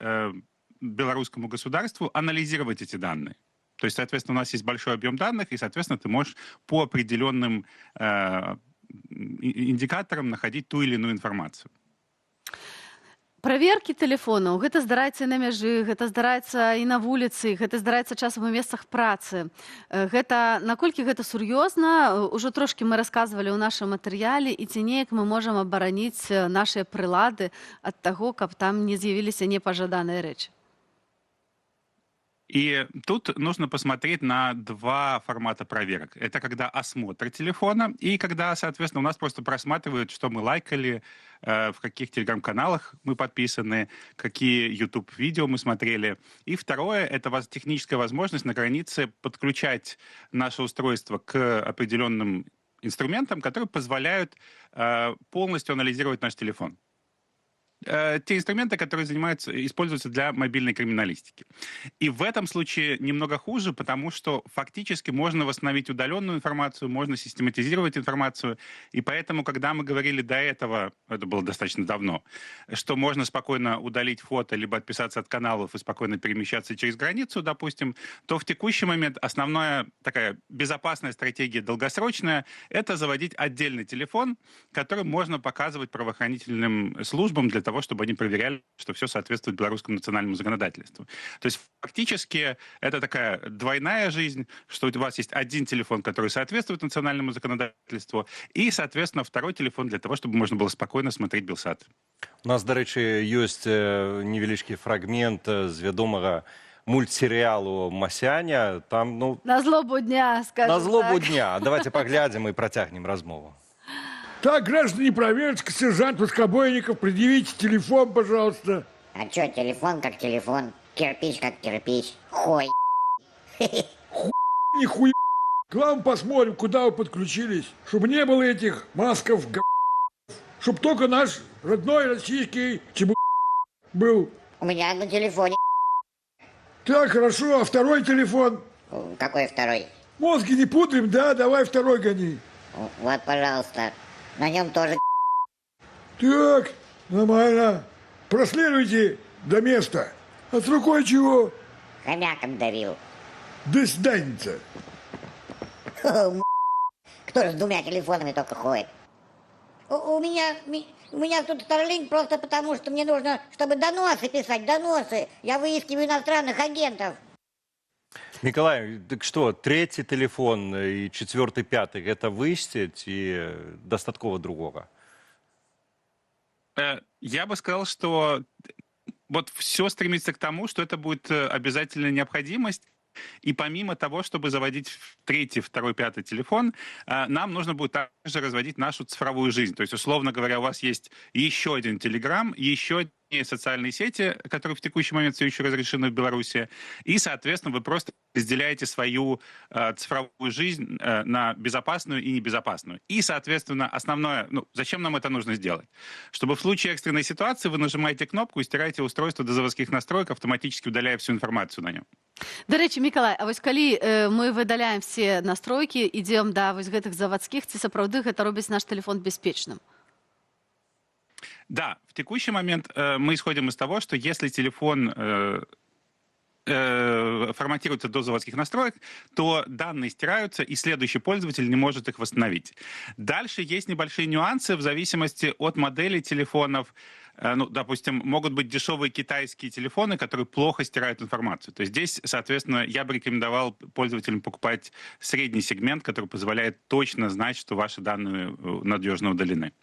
белорусскому государству анализировать эти данные. То есть, соответственно, у нас есть большой объем данных, и, соответственно, ты можешь по определенным индикаторам находить ту или иную информацию. Праверкі тэлефонаў, гэта здараецца і на мяжы, гэта здараецца і на вуліцы, гэта здараецца часам у месцах працы. Наколькі гэта сур'ёзна? Ужо трошкі мы расказвалі ў нашым матэрыяле, і ці неяк мы можам абараніць нашыя прылады ад таго, каб там не з'явіліся непажаданыя рэчы. И тут нужно посмотреть на два формата проверок. Это когда осмотр телефона и когда, соответственно, у нас просто просматривают, что мы лайкали, в каких телеграм-каналах мы подписаны, какие YouTube-видео мы смотрели. И второе, это техническая возможность на границе подключать наше устройство к определенным инструментам, которые позволяют полностью анализировать наш телефон. Те инструменты, которые используются для мобильной криминалистики. И в этом случае немного хуже, потому что фактически можно восстановить удаленную информацию, можно систематизировать информацию. И поэтому, когда мы говорили до этого, это было достаточно давно, что можно спокойно удалить фото, либо отписаться от каналов и спокойно перемещаться через границу, допустим, то в текущий момент основная такая безопасная стратегия долгосрочная – это заводить отдельный телефон, который можно показывать правоохранительным службам для того, чтобы они проверяли, что все соответствует белорусскому национальному законодательству. То есть фактически это такая двойная жизнь, что у вас есть один телефон, который соответствует национальному законодательству, и, соответственно, второй телефон для того, чтобы можно было спокойно смотреть Белсат. У нас, до речі, ёсць невеличкий фрагмент з вядомага мультсеріалу «Масяня». Там, на злобу дня, скажем так. На злобу дня. Давайте поглядим и протягнем размову. Так, граждане, проверьте, сержант Воскобойников, предъявите телефон, пожалуйста. А чё, телефон как телефон, кирпич как кирпич, хуй. Нихуя. Главное, посмотрим, куда вы подключились, чтобы не было этих масков, чтобы только наш родной российский был. У меня на телефоне. Так, хорошо, а второй телефон? Какой второй? Мозги не путаем, да? Давай второй гони. Вот, пожалуйста. На нем тоже. Так, нормально. проследуйте до места. А с рукой чего? Хомяк отдавил. До свидания. Кто же с двумя телефонами только ходит? У меня тут Starlink просто потому, что мне нужно, чтобы доносы писать, доносы. Я выискиваю иностранных агентов. Николай, так что, третий телефон и четвертый, пятый, это высеть и достатково другого? Я бы сказал, что вот все стремится к тому, что это будет обязательная необходимость. И помимо того, чтобы заводить третий, второй, пятый телефон, нам нужно будет также разводить нашу цифровую жизнь. То есть, условно говоря, у вас есть еще один Telegram, еще одни социальные сети, которые в текущий момент все еще разрешены в Беларуси. И, соответственно, вы просто разделяете свою цифровую жизнь на безопасную и небезопасную. И, соответственно, основное, зачем нам это нужно сделать? Чтобы в случае экстренной ситуации вы нажимаете кнопку и стираете устройство до заводских настроек, автоматически удаляя всю информацию на нем. До речі, Мікалай, а вось калі мы выдаляем все настройкі, ідзем да вось гэтых заводскіх, ці сапраўды гэта робіць наш телефон беспечным? Да, в текущий момент мы исходим из того, что если телефон форматируется до заводских настроек, то данные стираются, и следующий пользователь не может их восстановить. Дальше есть небольшие нюансы в зависимости от модели телефонов. Допустим, могут быть дешевые китайские телефоны, которые плохо стирают информацию. То есть здесь, соответственно, я бы рекомендовал пользователям покупать средний сегмент, который позволяет точно знать, что ваши данные надежно удалены.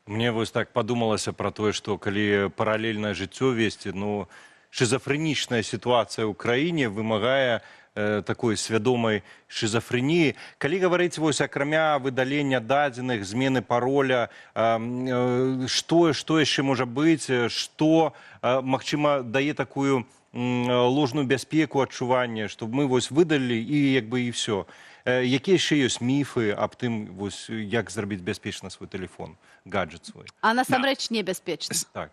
Мне вось так падумалася про тое, што калі паралельнае жыццё весці, шизофренічная сітуацыя ў краіне вымагае такой свядомай шизофрэніі. Калі гаварыць вось акрамя выдалення дадзеных, змены пароля, што яшчэ можа быць, што, магчыма, дае такую ложную бяспеку адчування, што мы вось выдалілі і і ўсё. Якія яшчэ ёсць міфы аб тым, вось, як зрабіць бяспечна свой телефон, гаджет свой? А насамрэч небяспечна. Так.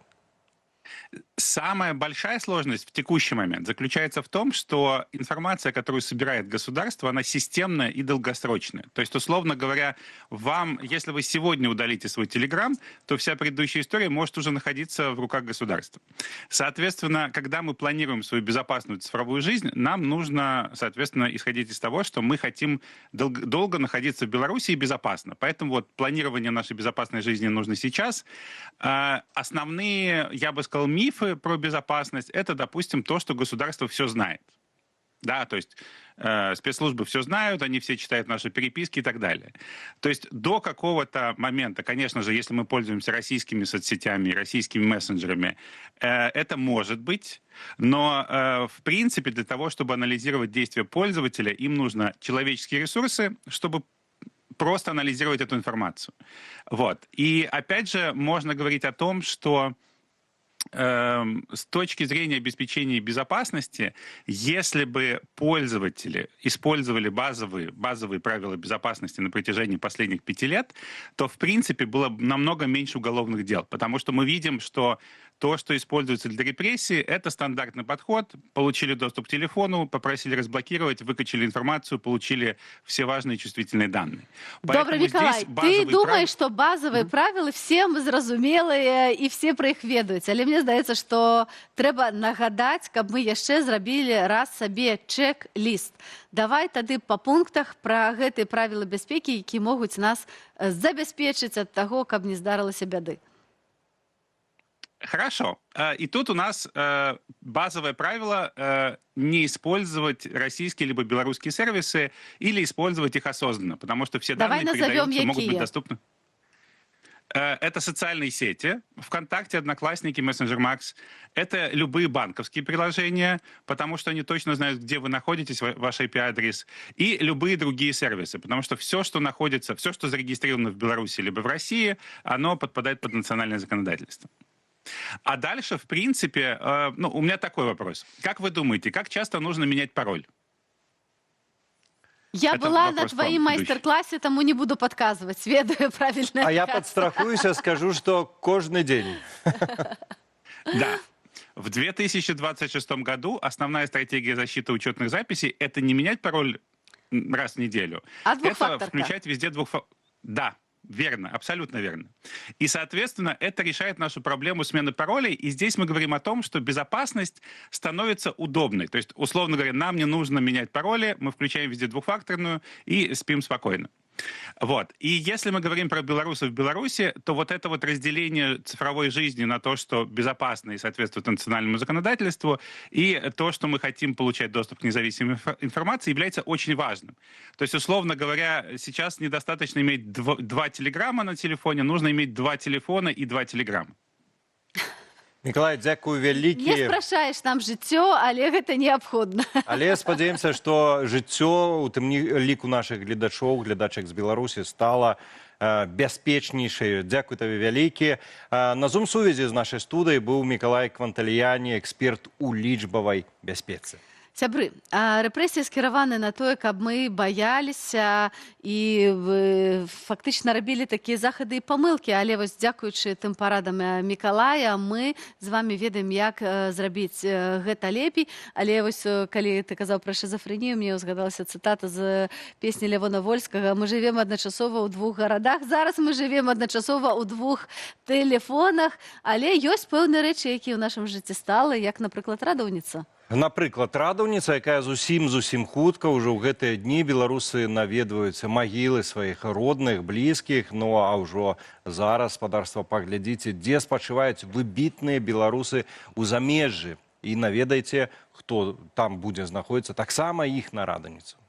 Самая большая сложность в текущий момент заключается в том, что информация, которую собирает государство, она системная и долгосрочная. То есть, условно говоря, вам, если вы сегодня удалите свой Telegram, то вся предыдущая история может уже находиться в руках государства. Соответственно, когда мы планируем свою безопасную цифровую жизнь, нам нужно, соответственно, исходить из того, что мы хотим долго находиться в Беларуси и безопасно. Поэтому вот планирование нашей безопасной жизни нужно сейчас. Основные, я бы сказал, мифы про безопасность — это, допустим, то, что государство все знает. Да, то есть спецслужбы все знают, они все читают наши переписки и так далее. То есть до какого-то момента, конечно же, если мы пользуемся российскими соцсетями, российскими мессенджерами, это может быть, но в принципе для того, чтобы анализировать действия пользователя, им нужны человеческие ресурсы, чтобы просто анализировать эту информацию. Вот. И опять же можно говорить о том, что с точки зрения обеспечения безопасности, если бы пользователи использовали базовые правила безопасности на протяжении последних 5 лет, то, в принципе, было бы намного меньше уголовных дел. Потому что мы видим, что то, что используется для репрессий, это стандартный подход. Получили доступ к телефону, попросили разблокировать, выкачали информацию, получили все важные чувствительные данные. Добре, Миколай, ти думаєш, що базові правила всім зрозумілі і всі про їх ведають. Але мені здається, що треба нагадати, каб ми яшчэ зрабілі раз собі чек-ліст. Давай тады по пунктах про гэтыя правілы бяспекі, які могуць нас забяспечыць ад таго, каб не здарылася бяды. Хорошо. И тут у нас базовое правило не использовать российские либо белорусские сервисы или использовать их осознанно, потому что все данные передаются, могут быть доступны. Это социальные сети, ВКонтакте, Одноклассники, Мессенджер Макс. Это любые банковские приложения, потому что они точно знают, где вы находитесь, ваш IP-адрес. И любые другие сервисы, потому что все, что находится, все, что зарегистрировано в Беларуси либо в России, оно подпадает под национальное законодательство. А дальше, в принципе, у меня такой вопрос. Как вы думаете, как часто нужно менять пароль? Я была на твоем мастер-классе, тому не буду подсказывать, ведаю правильно. А я подстрахуюсь и скажу, что каждый день. Да. В 2026 году основная стратегия защиты учетных записей — это не менять пароль раз в неделю. А двухфакторка? Это включать везде двухфакторку. Да. Верно, абсолютно верно. И, соответственно, это решает нашу проблему смены паролей. И здесь мы говорим о том, что безопасность становится удобной. То есть, условно говоря, нам не нужно менять пароли, мы включаем везде двухфакторную и спим спокойно. Вот. И если мы говорим про белорусов в Беларуси, то вот это вот разделение цифровой жизни на то, что безопасно и соответствует национальному законодательству, и то, что мы хотим получать доступ к независимой информации, является очень важным. То есть, условно говоря, сейчас недостаточно иметь два телеграмма на телефоне, нужно иметь 2 телефона и 2 телеграмма. Миколай, дзякую вялікі. Не спрашаеш нам жыццё, але гэта неабходна. Але спадзяемся, што жыццё, у тым ліку нашых гледачоў, гледачак з Беларусі, стала бяспечнейшай. Дзякуй табе вялікі. На зум-сувязі з нашай студыі быў Мікалай Квантальяні, эксперт у лічбавай бяспецы. Сябры, рэпрэсіі скіраваны на тое, каб мы баяліся і фактычна рабілі такія захады і памылкі, але вось дзякуючы тым парадам Мікалая мы з вами ведаем, як зрабіць гэта лепей. Але вось калі ты казаў пра шизофрэнію, мне ўзгадалася цытата з песні Лявона Вольскага: «Мы жывем адначасова ў 2 гарадах». Зараз мы жывем адначасова ў 2 тэлефонах, але ёсць пэўныя рэчы, якія ў нашым жыцці сталы, як, напрыклад, радаўніца. Напрыклад, радаўніца, якая зусім хутка, ўжо ў гэтыя дні беларусы наведваюць магілы сваіх родных, блізкіх. Ну а ўжо зараз, спадарства, паглядзіце, дзе спачываюць выбітныя беларусы ў замежжы. І наведайце, хто там будзе знаходзіцца, таксама іх на радаўніцу.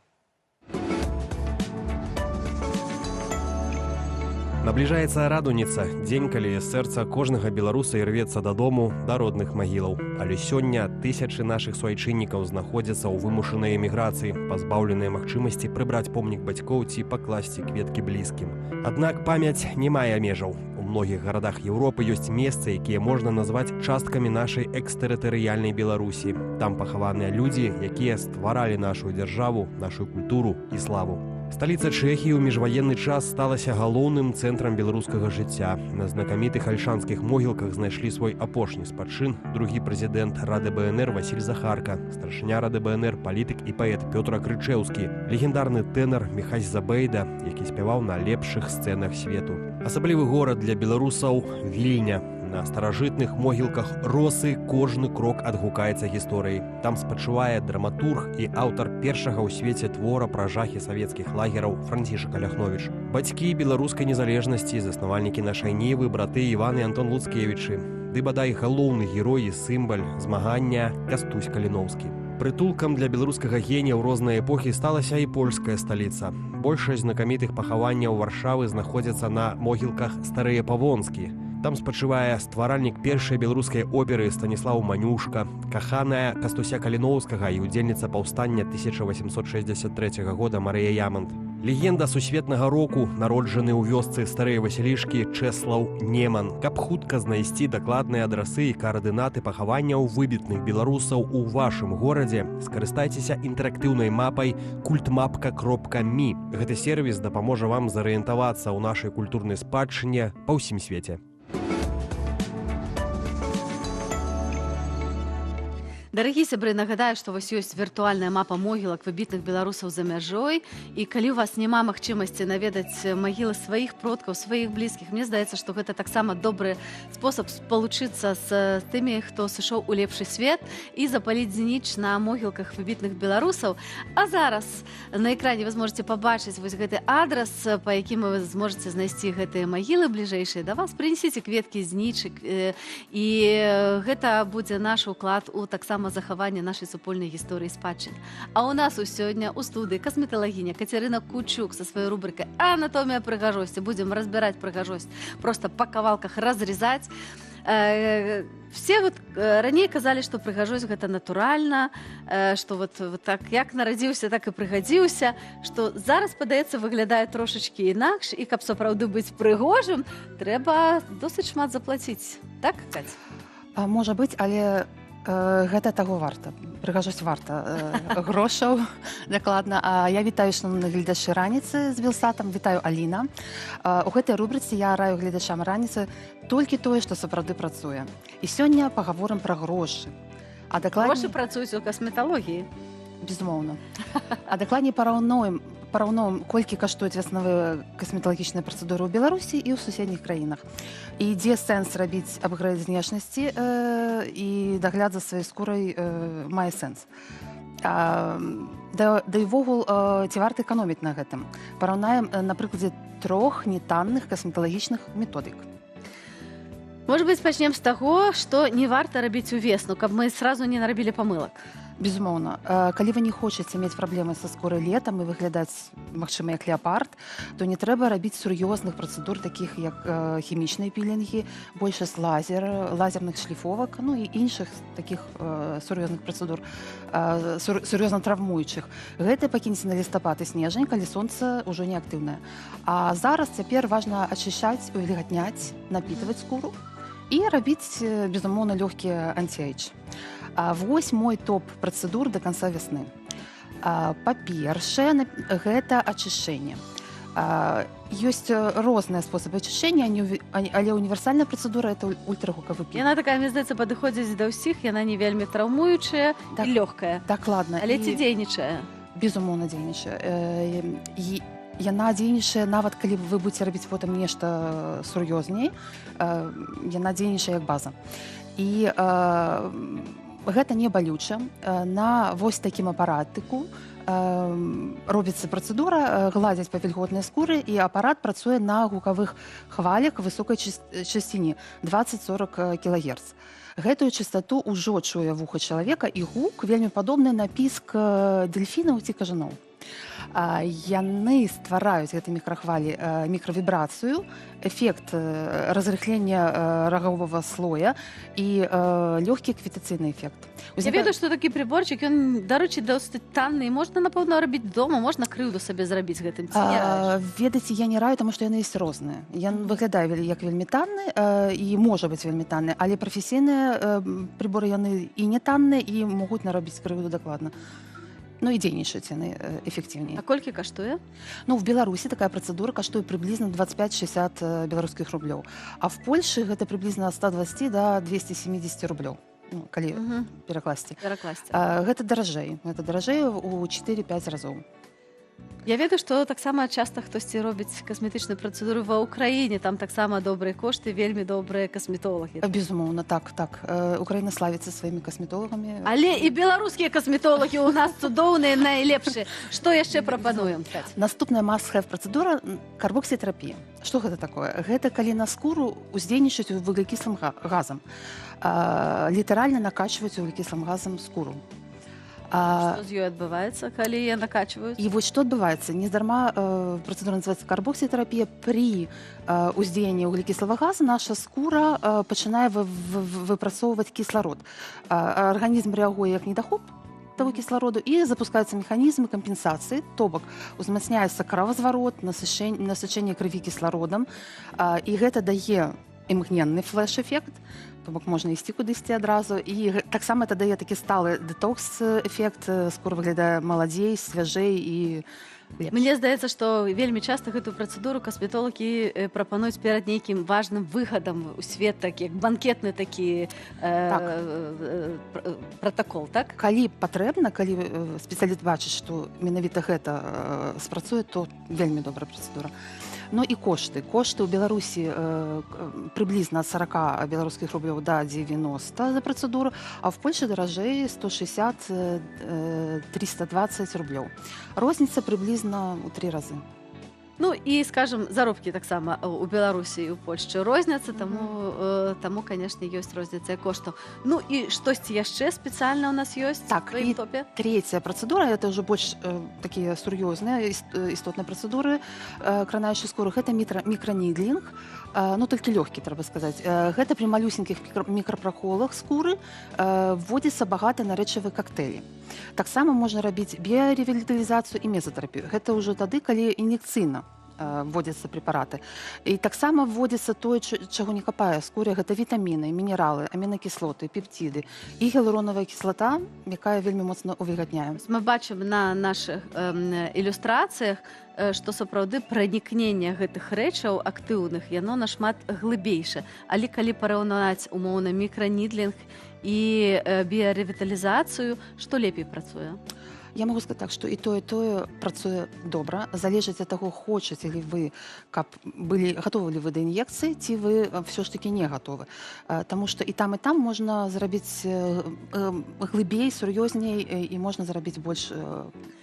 Набліжаецца радуніца, дзень, калі сэрца кожнага беларуса ірвецца дадому да родных магілаў. Але сёння тысячы нашых суайчыннікаў знаходзяцца ў вымушанай эміграцыі, пазбаўленыя магчымасці прыбраць помнік бацькоў ці пакласці кветкі блізкім. Аднак памяць не мае межаў. У многіх гарадах Еўропы ёсць месцы, якія можна назваць часткамі нашай экстэрытарыяльнай Беларусі. Там пахаваныя людзі, якія стваралі нашу дзяржаву, нашу культуру і славу. Сталіца Чэхіі ў міжваенны час сталася галоўным цэнтрам беларускага жыцця. На знакамітых альшанскіх могілках знайшлі свой апошні спадчын другі прэзідэнт Рады БНР Васіль Захарка, старшыня Рады БНР, палітык і паэт Пётр Крычэўскі, легендарны тэнар Міхась Забейда, які спяваў на лепшых сцэнах свету. Асаблівы горад для беларусаў – Вільня. На старажытных могілках Росы кожны крок адгукаецца гісторыяй. Там спачувае драматург і аўтар першага ў свеце твора пра жахі савецкіх лагераў Францішак Аляхновіч. Бацькі беларускай незалежнасці, заснавальнікі нашай Нівы, браты Іван і Антон Луцкевічы. Ды бадай галоўны герой і сімбаль змагання Кастусь Каліноўскі. Прытулкам для беларускага генія ў розныя эпохі сталася і польская сталіца. Большасць знакамітых пахаванняў Варшавы знаходзяцца на могілках Старыя Павонскі. Там спачывае стваральнік першай беларускай оперы Станіслаў Манюшка, каханая Кастуся Каліноўскага і удзельніца паўстання 1863 года Марыя Ямонт. Легенда сусветнага року, народжаны ў вёсцы Старыя Васілішкі Чэслаў Неман. Каб хутка знайсці дакладныя адрасы і каардынаты пахаванняў выбітных беларусаў у вашым горадзе, скарыстайцеся інтэрактыўнай мапай kultmapka.me. Гэты сервіс дапаможа вам зарыентавацца ў нашай культурнай спадчыне па ўсім свеце. Дарагі сябры, нагадаю, што вось ёсць віртуальная мапа могілак выбітных беларусаў за мяжой, і калі ў вас няма магчымасці наведаць магілы сваіх продкаў, сваіх блізкіх, мне здаецца, што гэта таксама добры спосаб спалучыцца з тымі, хто сышоў у лепшы свет, і запаліць зніч на могілках выбітных беларусаў. А зараз на экране вы зможаце пабачыць вось гэты адрас, па якім вы зможаце знайсці гэтыя магілы бліжэйшыя да вас. Прынесіце кветкі, знічак, і гэта будзе наш уклад у таксама захавання нашай супольнай гісторыі спадчыны. А ў нас сёння ў студыі касметалагіня Кацярына Кучук са сваёй рубрыкай «Анатомія прыгажосці». Будзем разбіраць прыгажосць, проста па кавалках разрезаць. Все вот раней казалі, што прыгажосць гэта натуральна, што вот так як нарадзіўся, так і прыгадзіўся, што зараз, падаецца, выглядае трошачкі інакш, і каб сапраўды быць прыгожым, трэба досыць шмат заплаціць. Так, Каць? Можа быць, але гэта таго варта. Прыгажосць варта грошаў, дакладна. Я вітаю шановных гледачы раніцы з Белсатам, вітаю Аліна. У гэтай рубрыцы я раю гледачам раніцы толькі тое, што сапраўды працуе. І сёння пагаворым пра грошы. Грошы працуюць у касметалогіі. Безумоўна. А дакладней параўнуем параўноўваем, колькі каштуюць веснавыя касметалагічныя працэдуры ў Беларусі і ў суседніх краінах. І ідзе сэнс рабіць апгрэйд знешнасці і дагляд за сваёй скурай мае сэнс. Да і вогул, ці варта эканоміць на гэтым? Параўнаем на прыкладзе 3 нетанных касметалагічных методык. Может быть, пачнем з таго, што не варта рабіць увесну, каб мы сразу не нарабілі памылак. Безумоўна. Калі вы не хочаце мець праблемы са скурай летам і выглядаць, магчыма, як леапард, то не трэба рабіць сур'ёзных працэдур, такіх як хімічныя пілінгі, большасць лазерных шліфовак, ну і іншых такіх сур'ёзных працэдур, сур'ёзна травмуючых. Гэта пакіньце на лістапад і снежань, калі сонца ўжо не актыўнае. А зараз цяпер важна ачышчаць, увільгатняць, напітваць скуру і рабіць, безумоўна, лёгкія анці-эйдж. Вось мой топ працэдур да канца вясны. Па-першае, гэта ачышчэнне. Ёсць розныя спосабы ачышчэння, але універсальная працэдура – это ультрагукавы піл. Яна такая, мне здаецца, падыходзіць да ўсіх, яна не вельмі траўмуючая і лёгкая. Дакладна. Але ці дзейнічае? Безумоўна, дзейнічае. Яна дзейнічае, нават калі вы будзеце рабіць потым нешта сур'ёзней, яна дзейнічае як база. І гэта не балюча. На вось такім апаратыку робіцца працэдура, гладзяць па вільготнай скуры, і апарат працуе на гукавых хвалях высокай часціні 20-40 кГц. Гэтую частату ўжо чуе вуха чалавека, і гук вельмі падобны на піск дельфінаў ці кажаноў. Яны ствараюць гэтай мікрахвалі мікравібрацыю, эфект разрыхлення рагавога слоя і лёгкі квітацыйны эфект. Я ведаю, што такі прыборчык, ён, дарэчы, досыць танны, і можна, напэўна, рабіць дома, можна крыўду сабе зрабіць гэтым, ці не раіш? Ведаеце, я не раю, таму што яны ёсць розныя. Ён выглядае як вельмі танны і можа быць вельмі танны, але прафесійныя прыборы яны і не танныя, і могуць нарабіць крыўду дакладна. Ну і дзейнічаюць яны эфектыўней. А колькі каштуе? Ну, в Беларусі такая працэдура каштуе прыблізна 25-60 беларускіх рублёў. А в Польшы гэта прыблізна ад 120 до 270 рублёў. Ну, калі перакласці. Гэта даражэй. Гэта даражэй у 4-5 разоў. Я ведаю, што таксама часта хтосьці робіць касметычныя працэдуры ва ўкраіне, там таксама добрыя кошты, вельмі добрыя касметолагі. Безумоўна, так. Украіна славіцца сваімі касметолагамі. Але і беларускія касметолагі ў нас цудоўныя, найлепшыя. Што яшчэ прапануем? Наступная must-have працэдура – карбоксітэрапія. Што гэта такое? Гэта калі на скуру уздзейнічаюць вуглекіслым газам. Літаральна накачваюць вуглекіслым газам скуру. Што з ёй адбываецца, калі яе накачваюць? І вось што адбываецца. Нездарма працэдура называецца карбоксітэрапія. Пры уздзеянні вуглекіслага газа наша скура пачынае выпрацоўваць кісларод. Арганізм рэагуе як недахоп таго кіслароду і запускаюцца механізмы кампенсацыі, то бок узмацняецца кровазварот, насычэнне крыві кіслародам, і гэта дае імгненны флэш-эфект, то бок можна ісці кудысьці адразу, і таксама это дае такі сталы дэтокс-эфект, скура выглядае маладзей, свяжэй і лепш. Мне здаецца, што вельмі часта гэтую працэдуру касметолагі прапануюць перад нейкім важным выхадам у свет, такі, як банкетны такі пратакол, так? Калі патрэбна, калі спецыяліст бачыць, што менавіта гэта спрацуе, то вельмі добрая працэдура. Ну і кошты. Кошты ў Беларусі прыблізна ад 40 беларускіх рублёў да 90 за працэдуру, а в Польшы даражэй 160-320 рублёў. Розніца прыблізна ў 3 разы. Ну і, скажем, заробкі таксама у Беларусі і ў Польшчы розняцца, таму, канешне, ёсць розніца коштаў. Ну і штосьці яшчэ спецыяльна ў нас ёсць у тваім топе? Трэцяя працэдура, это ўжо больш такія сур'ёзныя, істотныя працэдуры кранаючай скуры. Гэта мікранідлінг, ну толькі лёгкі, трэба сказаць. Гэта пры малюсенькіх мікрапраколах скуры вводзіцца багата на рэчавыя кактэйлі. Таксама можна рабіць біоревіталізацыю і мезатэрапію. Гэта ўжо тады, калі ін'екцыйна вводзяцца прэпараты. І таксама вводзіцца тое, чаго не хапае скуры, гэта вітаміны, мінералы, амінакіслоты, пептиды і гіалуронавая кіслата, якая вельмі моцна увільгатняе. Мы бачым на нашых ілюстрацыях, што сапраўды пранікненне гэтых рэчаў актыўных, яно нашмат глыбейшае. Але калі параўнаць умоўна мікранідлінг і біоревіталізацыю, што лепей працуе? Я могу сказать так, что и тое працуе добра. Залежыць ад таго, хочаце ли вы, каб былі гатовы ли вы да ін'екцыі, ці вы все ж таки не гатовы. Таму што і там можна зрабіць глыбей, сур'ёзней, і можна зарабіць больш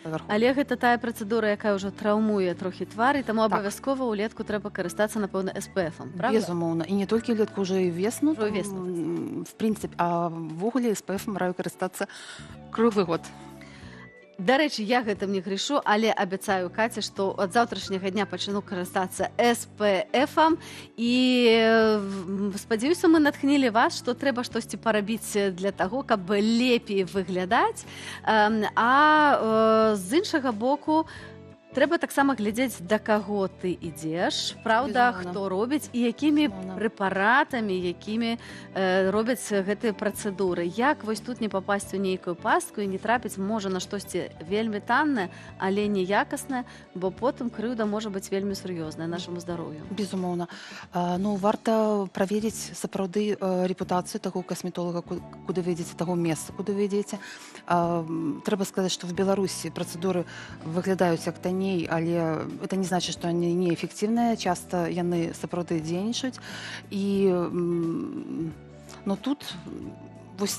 павярхоўна. Але гэта тая працэдура, якая ўжо траўмуе трохі твар, і таму Так. абавязкова ўлетку трэба карыстацца, напэўна, SPF-ом, правда? Безумоўна. І не толькі ўлетку, уже і весну. Ужо і весну. В прынцыпе, а ввогуле SPF-ом раю карыстацца круглы год. Дарэчы, я гэтым не грышу, але абяцаю Каце, што ад заўтрашняга дня пачну карыстацца SPF-ам, і спадзяюся, мы натхнілі вас, што трэба штосьці парабіць для таго, каб лепей выглядаць. А з іншага боку, трэба таксама глядзець, да каго ты ідзеш, праўда, Безумоўна. хто робіць і якімі Безумоўна. прэпаратамі, якімі робяць гэтыя працэдуры. Як вось тут не папасць у нейкую пастку і не трапіць, можа, на штосьці вельмі таннае, але неякаснае, бо потым крыўда можа быць вельмі сур'ёзная нашаму здароўю. Безумоўна. Ну, варта праверыць сапраўды рэпутацыю таго касметолага, куды вы ідзеце, таго месца, куды вы ідзеце. Трэба сказаць, што в Беларусі працэдуры выглядаюць як танней, але это не значит, что они неэффективныя. Часто яны сапраўды дзейнічаюць. І но тут вось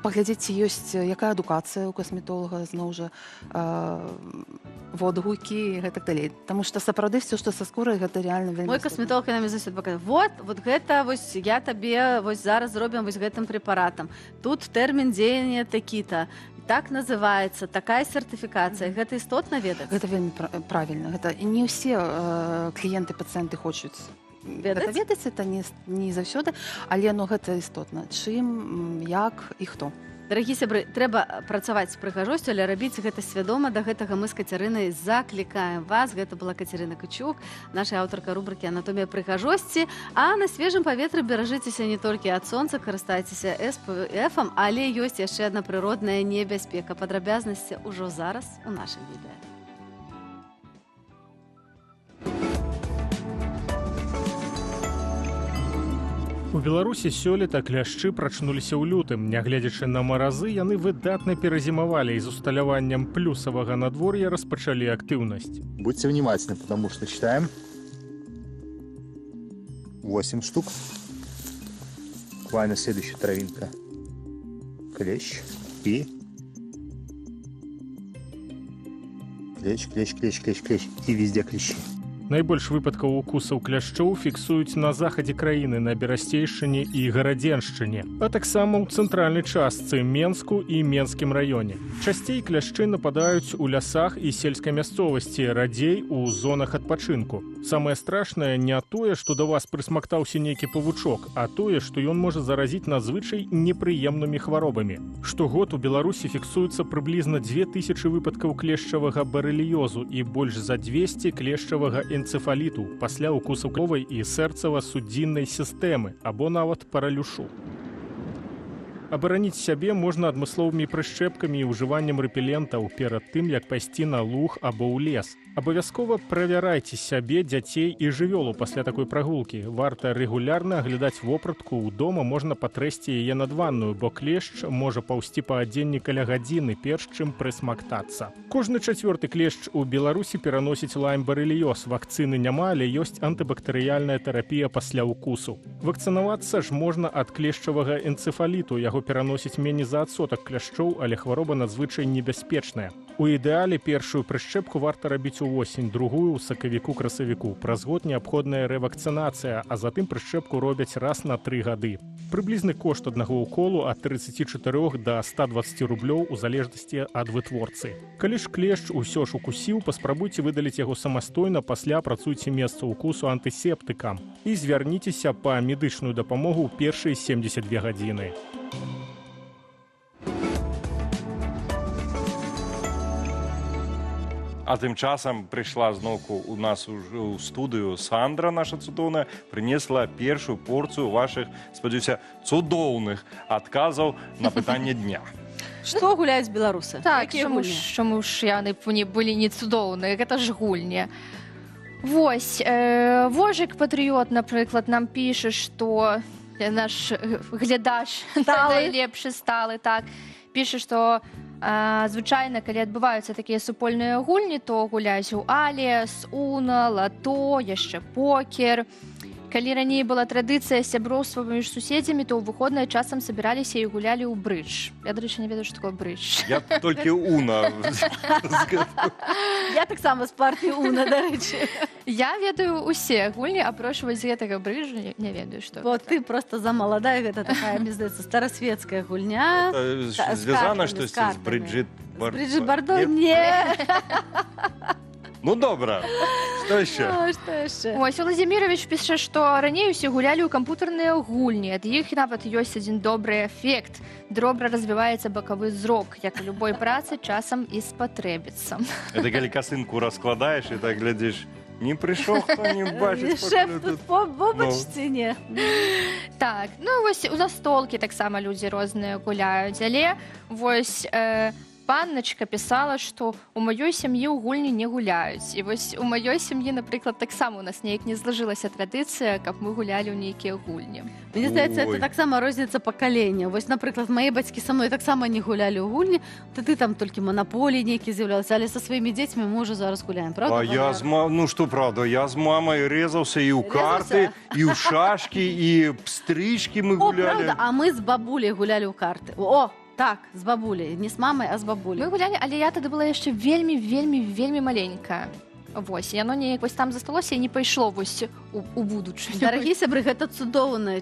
паглядзець, ці ёсць якая адукацыя ў касметолага, зноў жа водгукі і гэтак далей. Таму што сапраўды все, што са скурай, гэта реально вельмі Мой касметолог нам заўсёды паказвае: вот гэта вось я табе вось зараз зробім вось гэтым прэпаратам. Тут тэрмін дзеяння такі-то. Так называецца, такая сертыфікацыя. Гэта істотна ведаць? Гэта вельмі правільна. Гэта не ўсе кліенты, пацыенты хочуць Ведаць? ведаць, это не заўсёды, але гэта істотна. Чым, як і хто. Дарагі сябры, трэба працаваць з прыгажосцю, але рабіць гэта свядома. Да гэтага мы з Кацярынай заклікаем вас. Гэта была Кацярына Кычук, наша аўтарка рубрыкі «Анатомія прыгажосці». А на свежым паветры беражыцеся не толькі ад сонца, карыстайцеся SPF-ам, але ёсць яшчэ адна прыродная небяспека. Падрабязнасці ўжо зараз у нашым відэа. У Беларусі сёлета кляшчы прачнуліся ў лютым. Нягледзячы на маразы, яны выдатна перазімавалі і з усталяваннем плюсавага надвор'я распачалі актыўнасць. Будьте внимательны, потому что считаем 8 штук. Буквально следующая травинка. Клещ и клещ. И везде клещи. Найбольш выпадкаў укусаў кляшчоў фіксуюць на захадзе краіны, на Берасцейшчыне і Гарадзеншчыне, а таксама ў цэнтральнай частцы Менску і Менскім раёне. Часцей кляшчы нападаюць у лясах і сельскай мясцовасці, радзей у зонах адпачынку. Самае страшнае не тое, што да вас прысмактаўся нейкі павучок, а тое, што ён можа заразіць надзвычай непрыемнымі хваробамі. Штогод у Беларусі фіксуецца прыблізна 2000 выпадкаў клешчавага барэліёзу і больш за 200 клешчавага энцефаліту пасля укусаў кровай і сэрцава-судзіннай сістэмы або нават паралюшу. Абараніць сябе можна адмысловымі прышчэпкамі і ўжываннем рэпелентаў перад тым, як пайсці на луг або ў лес. Абавязкова правярайце сябе, дзяцей і жывёлу пасля такой прагулкі. Варта рэгулярна аглядаць вопратку. У дома можна патрэсці яе над ванную, бо клешч можа паўсці па адзенні каля гадзіны, перш чым прысмактацца. Кожны чацвёрты клешч у Беларусі пераносіць лайм-барэліёз. Вакцыны няма, але ёсць антыбактэрыяльная тэрапія пасля укусу. Вакцынавацца ж можна ад клешчавага энцефаліту. Яго пераносіць меней за адсотак кляшчоў, але хвароба надзвычай небяспечная. У ідэале першую прышчэпку варта рабіць увосень, другую ў сакавіку-красавіку. Праз год неабходная рэвакцынацыя, а затым прышчэпку робяць раз на 3 гады. Прыблізны кошт аднаго уколу ад 34 до 120 рублёў у залежнасці ад вытворцы. Калі ж клешч усё ж укусіў, паспрабуйце выдаліць яго самастойна, пасля працуйце месца укусу антысептыкам і звярніцеся па медычную дапамогу ў першыя 72 гадзіны. А тым часам прыйшла зноўку у нас у студыю Сандра, наша цудоўная, прынесла першую порцыю вашых, спадзяюся, цудоўных адказаў на пытанне дня. Што гуляюць беларусы? Так, чаму ж яны былі не цудоўныя, гэта ж гульня. Вось, Вожык Патрыёт, напрыклад, нам піша, што наш глядач найлепшы сталы, так, піша, што Звычайна, калі адбываюцца такія супольныя гульні, то гуляюць у алес, уна, лато, яшчэ покер. Калі раней была традыцыя сяброўства паміж суседзямі, то ў выходныя часам сабіраліся і гулялі ў брыдж. Я, дарэчы, не ведаю, што такое брыдж. Я толькі уна. Я таксама з партыі уна, дарэчы. Я ведаю усе гульні, апроч вось гэтага брыджу не ведаю, што. Бо ты просто замаладая, гэта такая, мне здаецца, старасветская гульня. Звязана штосьці з Брыджыт Бардо? З Брыджыт Бардо? Не. Ну, добра. Што яшчэ? Што яшчэ? Ось, Владзімірович піша, што раней усе гулялі ў кампутарныя гульні. Ад іх нават ёсць адзін добры эфект. Добра развіваецца бакавы зрок, як у любой працы часам і спатрэбіцца. Это калі касынку раскладаеш і так глядзіш, не прыйшоў, хто не бачыць. Шэф тут побачце, не? Так, ну вось у настолкі таксама людзі розныя гуляюць, але вось панначка пісала, што у маёй сям'і ў гульні не гуляюць. І вось у маёй сям'і, напрыклад, таксама у нас неяк не злажылася традыцыя, каб мы гулялі ў нейкія гульні. Мне здаецца, это таксама розніца пакалення. Вось, напрыклад, мае бацькі са мной таксама не гулялі ў гульні, то ты там толькі манаполій нейкі з'яўлялася, але са сваімі дзецьмі мы ўжо зараз гуляем, правда? А я з мамой, ну што правда, я з мамай рэзаўся і ў карты, і ў шашкі, і стрычкі мы гулялі. О, правда, а мы з бабуляй гулялі ў карты. О, так, з бабуляй, не з мамай, а з бабуляй. Мы гулялі, але я тады была яшчэ вельмі маленькая. Вось, яно неяк вось там засталося і не пайшло вось у будучыню. Дарагі сябры, гэта цудоўны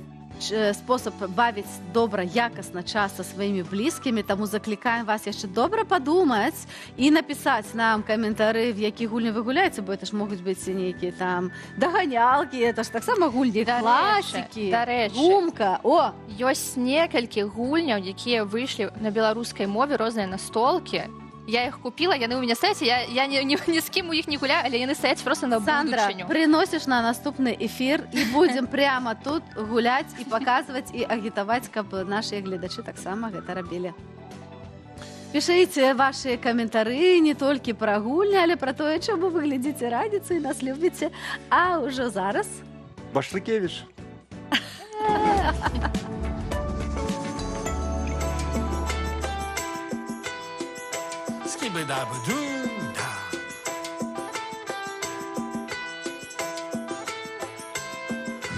спосаб бавіць добра, якасна час са сваімі блізкімі, таму заклікаем вас яшчэ добра падумаць і напісаць нам каментары, в які гульні вы гуляеце, бо это ж могуць быць нейкія там даганялкі, это ж таксама гульні класікі, гумка. О, ёсць некалькі гульняў, якія выйшлі на беларускай мове, розныя настолкі. Я іх купіла, яны ў мяне стаяць, я ні з кім у іх не гуляю, але яны стаяць проста на будучыню. Сандра, прыносіш на наступны эфір і будзем прямо тут гуляць і паказваць і агітаваць, каб нашыя гледачы таксама гэта рабілі. Пішыце вашы каментары не толькі пра гульні, але пра тое, чаму вы глядзіце раніцу і нас любіце. А ўжо зараз... Башлыкевіч. Скибы-дабы-дум-да.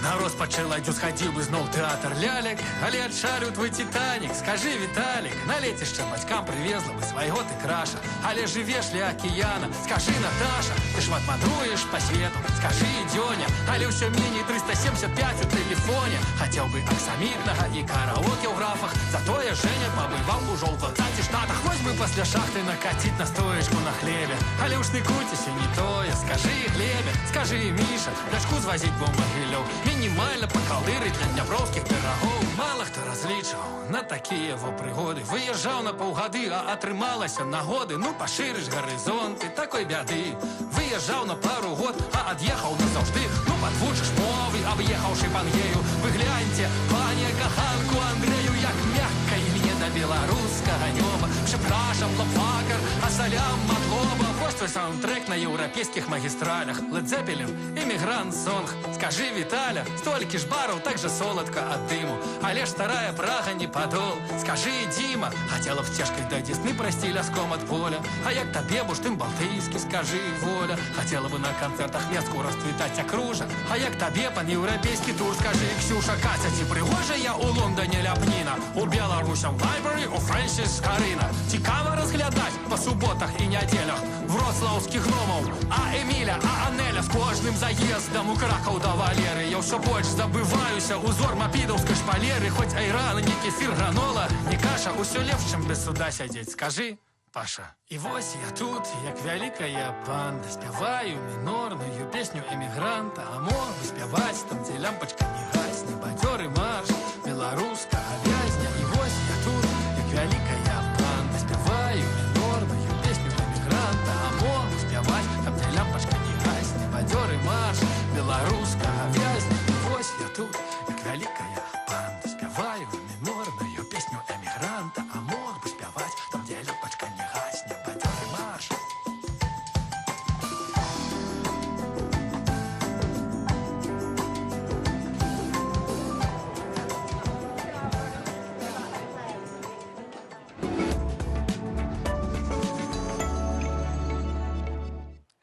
На розпачэладзю схадзіў бы зноў тэатр лялек, але адшарю твой Титанік. Скажи, Віталік, на лецішча бацькам прывезла бы свайго ты краша, але жывеш ля акіяна. Скажи, Наташа, ты шмат мандруеш па свету. Скажи, Дзёня, але ўсё меней 375 у тэлефоне. Хацеў бы аксамітнага і караоке ў графах, затое Женя пабываў ужо ў 20 штатах. Вось бы пасля шахты накаціць на стоечку на хлебе, але ўж ныкуцеся не тое. Скажи, Глебе, скажи, Міша, дачку звазіць бо Магілёў. Мінімальна пакалдырыць для дняпроўскіх пірагоў. Мала хто разлічваў на такія во прыгоды. Выязджаў на паўгады, а атрымалася нагоды. Ну, пашырыш гарызонты, такой бяды. Выязджаў на пару год, а ад'ехаў назаўжды. Ну, падвучыш мовы, аб'ехаўшы Пангею. Вы гляньце, пане каханку Андрею, як мякка імне да беларускага нёба. Прzepraszam, лапфакар, а салям матлоба. Вось твой саундтрек на еўрапейскіх магістралях. Led Zeppelin, эмігрант сонг. Скажи, Віталя, столькі ж бараў, так же соладка ад дыму. Але ж старая Прага не падол. Скажи, Діма, хацела б сцежкай да Дзесны прайсці ляском ад поля. А як табе бурштын балтыйскі, скажи, Воля. Хацела бы на канцэртах Меску расцвітаць акружа. А як табе пан-еўрапейскі тур, скажи, Ксюша, Катя, ці прыгожая у Лондоне ляпніна? У Беларусям Library, у Фрэнсіс Карына. Цікава разглядаць па суботах і нядзелях вроцлаўскіх гномаў, а Эміля, а Анеля з кожным заездам у Кракаў да Валеры. Я ўсё больш забываюся узор мапідаўскай шпалеры. Хоць айран, не кефір, гранола, не каша, усё лепш, чым без суда сядзець. Скажи, Паша. І вось я тут, як вялікая банда, спяваю мінорную песню эмігранта. А мог бы спяваць там, дзе лямпачка не гасне, бадзёры марш беларускага вязня. І вось я тут, як вялікая банда, спяваю мінорную песню эмігранта. А мог бы спяваць там, дзе лямпачка не гасне, бадзёры марш беларускага вязня. І вось я тут, як вялікая банда, спяваю мінорную песню эмігранта. А мог бы спяваць там, дзе лямпачка не гасне, бадзёры марш.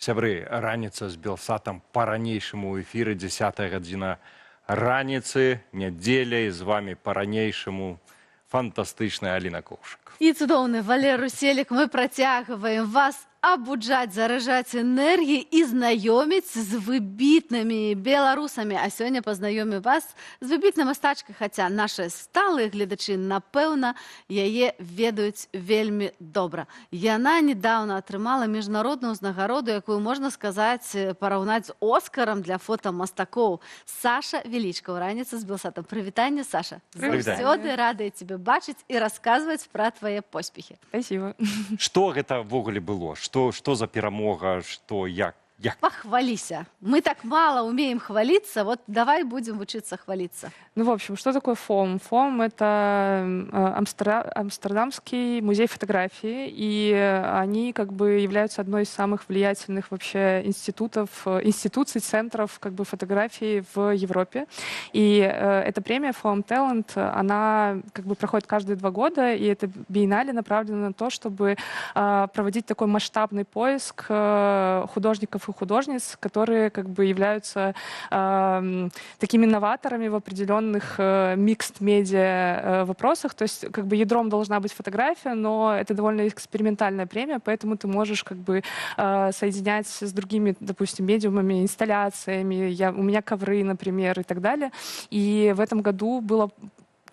Сябры, раніца з Белсатам па-ранейшаму ў эфіры 10 гадзіна раніцы, нядзеля, і з вами па-ранейшаму фантастычная Аліна Коўшак. І цудоўны Валер Руселік, мы працягваем вас абуджаць, заражаць энергіі і знаёміць з выбітнымі беларусамі. А сёння пазнаёмім вас з выбітнай мастачкай, хаця нашы сталыя гледачы, напэўна, яе ведаюць вельмі добра. Яна недаўна атрымала міжнародную ўзнагароду, якую, можна сказаць, параўнаць з Оскарам для фотамастакоў. Саша Велічка ў раніцы з Белсатам. Прывітанне, Саша. Заўсёды радыя цябе бачыць і расказваць пра твае поспехі. Спасибо. Што гэта ввогуле было? Што за перамога, што як? Похвалися. Мы так мало умеем хвалиться, вот давай будем учиться хвалиться. Ну, в общем, что такое ФОМ? ФОМ — это Амстердамский музей фотографии, и они как бы являются одной из самых влиятельных вообще институций, центров как бы фотографии в Европе. И эта премия ФОМ Talent, она как бы проходит каждые 2 года, и это биеннале направлено на то, чтобы проводить такой масштабный поиск художников и художниц, которые как бы являются такими новаторами в определенных микст-медиа вопросах. То есть как бы ядром должна быть фотография, но это довольно экспериментальная премия, поэтому ты можешь как бы соединять с другими, допустим, медиумами, инсталляциями. У меня ковры, например, и так далее. И в этом году было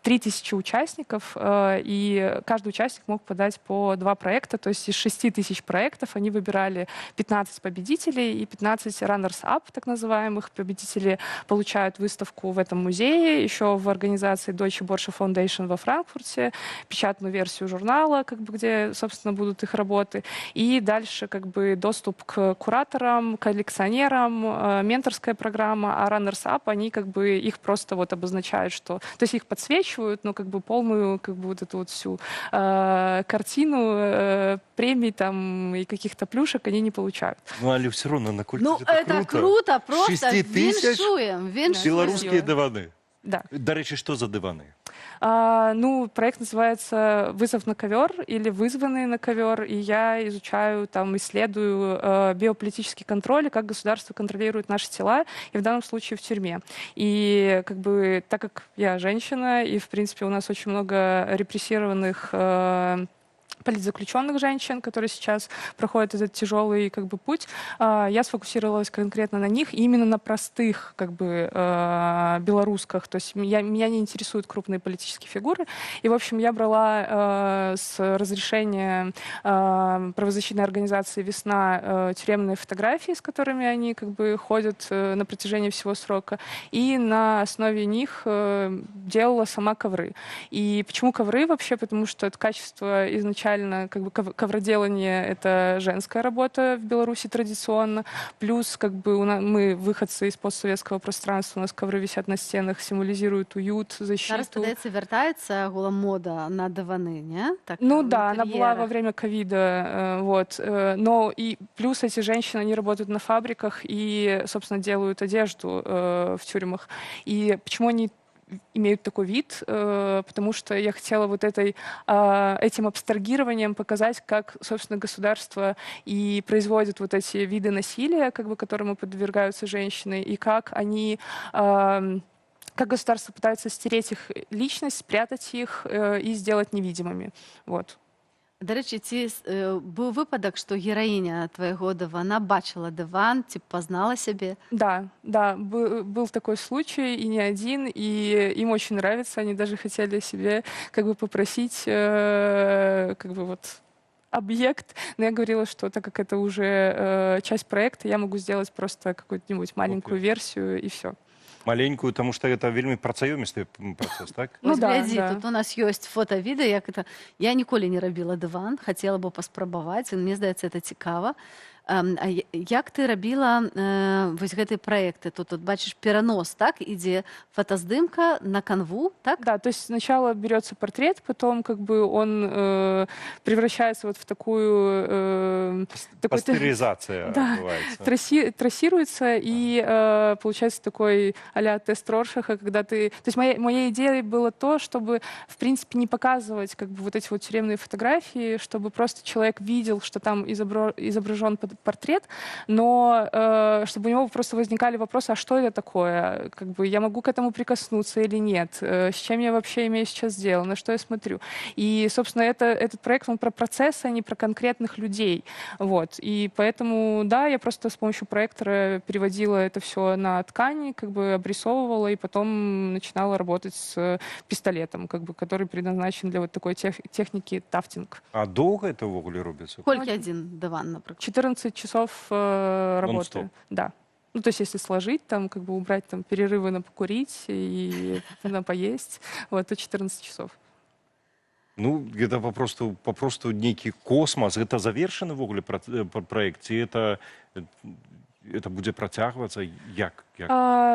3000 участников, и каждый участник мог подать по 2 проекта, то есть из 6000 проектов они выбирали 15 победителей и 15 runners-up, так называемых. Победители получают выставку в этом музее, еще в организации Deutsche Borsche Foundation во Франкфурте, печатную версию журнала, как бы, где, собственно, будут их работы, и дальше как бы доступ к кураторам, коллекционерам, менторская программа, а runners-up, они как бы их просто вот обозначают, что, то есть их подсвечивают, но как бы полную как бы вот эту вот всю картину премий там и каких-то плюшек они не получают. Ну, але все равно на культуре это круто, просто 6000 віншуем. белорусские диваны. Да. До речі, что за диваны? Ну, проект называется «Вызов на ковер» или «Вызванные на ковер», и я изучаю, там, исследую биополитический контроль, и как государство контролирует наши тела, и в данном случае в тюрьме. И как бы, так как я женщина, и, в принципе, у нас очень много репрессированных политзаключенных женщин, которые сейчас проходят этот тяжелый как бы путь, я сфокусировалась конкретно на них, и именно на простых как бы белорусках. То есть меня не интересуют крупные политические фигуры. И, в общем, я брала с разрешения правозащитной организации «Весна» тюремные фотографии, с которыми они как бы ходят на протяжении всего срока, и на основе них делала сама ковры. И почему ковры вообще? Потому что это качество изначально как бы ковроделание — это женская работа в Беларуси традиционно. Плюс как бы мы выходцы из постсоветского пространства, у нас ковры висят на стенах, символизируют уют, защиту. Зараз, подається, вертається мода на дивани, не? Так, ну да, она была во время ковида, вот. Но и плюс эти женщины, они работают на фабриках и, собственно, делают одежду в тюрьмах. И почему они имеют такой вид, потому что я хотела вот этим абстрагированием показать, как, собственно, государство и производит вот эти виды насилия, как бы, которому подвергаются женщины, и как они, как государство пытается стереть их личность, спрятать их и сделать невидимыми. Вот. До речі, був випадок, що героїня твоєго дивана бачила диван, типа познала себе? Да, был такой случай, и не один, и им очень нравится, они даже хотели себе как бы попросить как бы вот объект, но я говорила, что так как это уже часть проекта, я могу сделать просто какую-нибудь маленькую версию, и все. Маленькую, тому що це вельми працаёмісты працэс, так? Ну, глядзі, тут у нас ёсць фота-відэа, як это... Я ніколі не рабіла дыван, хацела бы паспрабаваць, і мне здаецца, это цікава. А як ты рабіла вось гэтыя праекты? Тут бачыш перанос, так? Ідзе фотаздымка на канву, так? Да, то есть сначала берется портрет, потом как бы он превращается вот в такую... Пастеризация да, отбывается. трассируется, и получается такой а-ля тест Роршаха, когда ты... То есть моей идеей было то, чтобы, в принципе, не показывать как бы вот эти вот тюремные фотографии, чтобы просто человек видел, что там изображен под портрет, но чтобы у него просто возникали вопросы, а что это такое? Как бы я могу к этому прикоснуться или нет? С чем я вообще имею сейчас дело? На что я смотрю? И, собственно, этот проект, он про процессы, а не про конкретных людей. Вот. И поэтому, да, я просто с помощью проектора переводила это все на ткани, как бы обрисовывала, и потом начинала работать с пистолетом, как бы, который предназначен для вот такой техники тафтинг. А долго это в огуле робится? Сколько один диван, например? 14 часов работы. Нон-стоп? Да. Ну, то есть, если сложить, там, как бы убрать там перерывы на покурить и на поесть, вот, то 14 часов. Ну, это попросту некий космос. Это завершены в огуле проект? Ці это будет протягиваться? Як?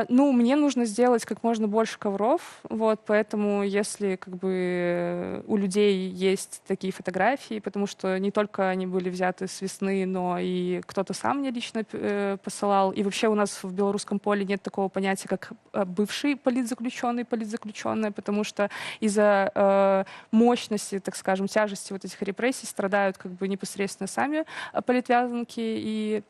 Ну, мне нужно сделать как можно больше ковров, вот, поэтому если как бы у людей есть такие фотографии, потому что не только они были взяты с весны, но и кто-то сам мне лично посылал, и вообще у нас в белорусском поле нет такого понятия, как бывший политзаключенная, потому что из-за мощности, так скажем, тяжести вот этих репрессий страдают как бы непосредственно сами политвязанки и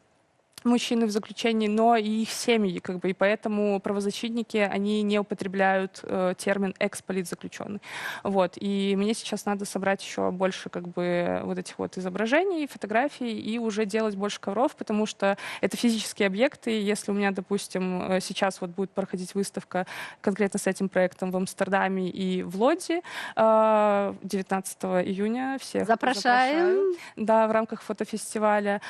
мужчины в заключении, но и их семьи, как бы, и поэтому правозащитники, они не употребляют термин экс-политзаключенный. Вот. И мне сейчас надо собрать еще больше, как бы, вот этих вот изображений, фотографий и уже делать больше ковров, потому что это физические объекты. Если у меня, допустим, сейчас вот будет проходить выставка конкретно с этим проектом в Амстердаме и в Лодзи 19 июня. Всех Запрошаем. Да, в рамках фотофестиваля.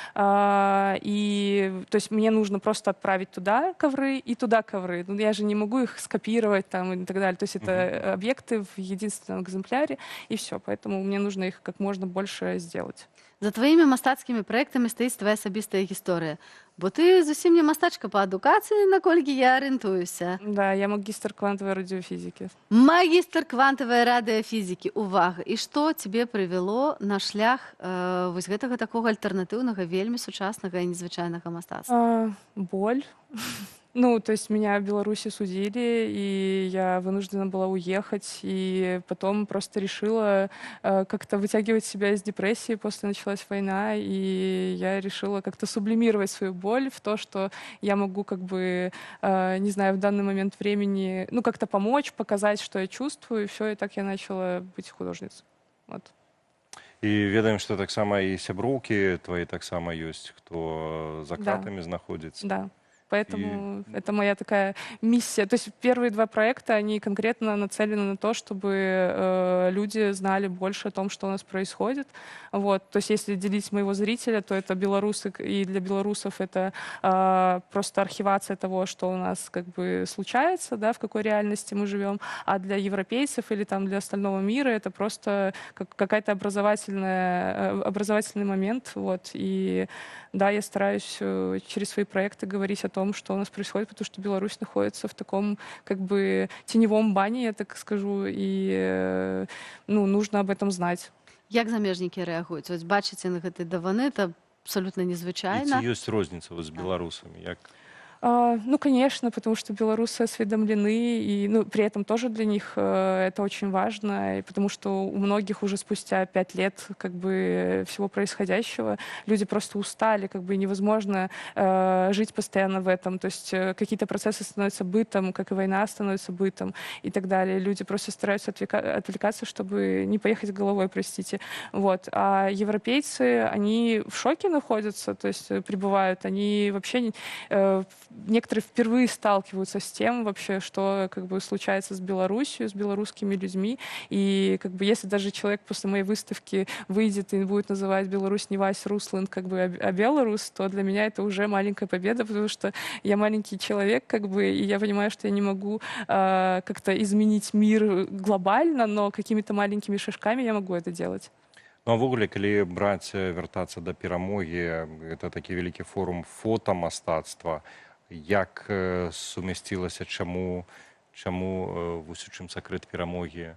И то есть мне нужно просто отправить туда ковры и туда ковры. Ну, я же не могу их скопировать там и так далее. То есть это объекты в единственном экземпляре, и все. Поэтому мне нужно их как можно больше сделать. За твоїми мастацькімі праектамі стаіць твоя асабістая гісторыя. Бо ты зусім не мастачка па адукацыі, наколькі я арыентуюся. Да, я магистр квантовой радиофизики. Магистр квантовой радиофизики. Увага. І што тебе прывяло на шлях вось гэтага такога альтэрнатыўнага, вельмі сучаснага і незвычайнага мастацтва? Боль. Ну, то есть меня в Беларуси судили, и я вынуждена была уехать, и потом просто решила как-то вытягивать себя из депрессии, после началась война, и я решила как-то сублимировать свою боль в то, что я могу как бы, не знаю, в данный момент времени, ну, как-то помочь, показать, что я чувствую, и все, и так я начала быть художницей. Вот. І ведаем, што таксама і сяброўкі твои таксама ёсць, хто за кратамі знаходзіцца. Да. Поэтому это моя такая миссия. То есть первые два проекта, они конкретно нацелены на то, чтобы люди знали больше о том, что у нас происходит. Вот. То есть если делить моего зрителя, то это белорусы, и для белорусов это просто архивация того, что у нас как бы случается, да, в какой реальности мы живем. А для европейцев или там для остального мира это просто какая-то образовательный момент. Вот. И да, я стараюсь через свои проекты говорить о том, что у нас происходит, потому что Беларусь находится в таком как бы теневом бане, я так скажу, и ну, нужно об этом знать. Як замежнікі рэагуюць? Вось бачыце на гэтай даваны, это абсолютно незвычайна. І ці ёсць розніца з беларусамі? Як? Ну, конечно, потому что белорусы осведомлены, и ну, при этом тоже для них это очень важно, и потому что у многих уже спустя 5 лет как бы всего происходящего люди просто устали, как бы невозможно жить постоянно в этом, то есть какие-то процессы становятся бытом, как и война становится бытом и так далее. Люди просто стараются отвлекаться, чтобы не поехать головой, простите. Вот. А европейцы, они в шоке находятся, то есть пребывают, они вообще некоторые впервые сталкиваются с тем вообще, что как бы случается с Беларусью, с белорусскими людьми. И как бы если даже человек после моей выставки выйдет и будет называть Беларусь не Вась Русланд, как бы, а Беларус, то для меня это уже маленькая победа, потому что я маленький человек, как бы, и я понимаю, что я не могу как-то изменить мир глобально, но какими-то маленькими шажками я могу это делать. Ну, а ввогуле, калі браць, вяртацца да перамогі, это такі вялікі форум фотамастацтва, як сумясцілася, чаму вось у чым сакрэт перамогі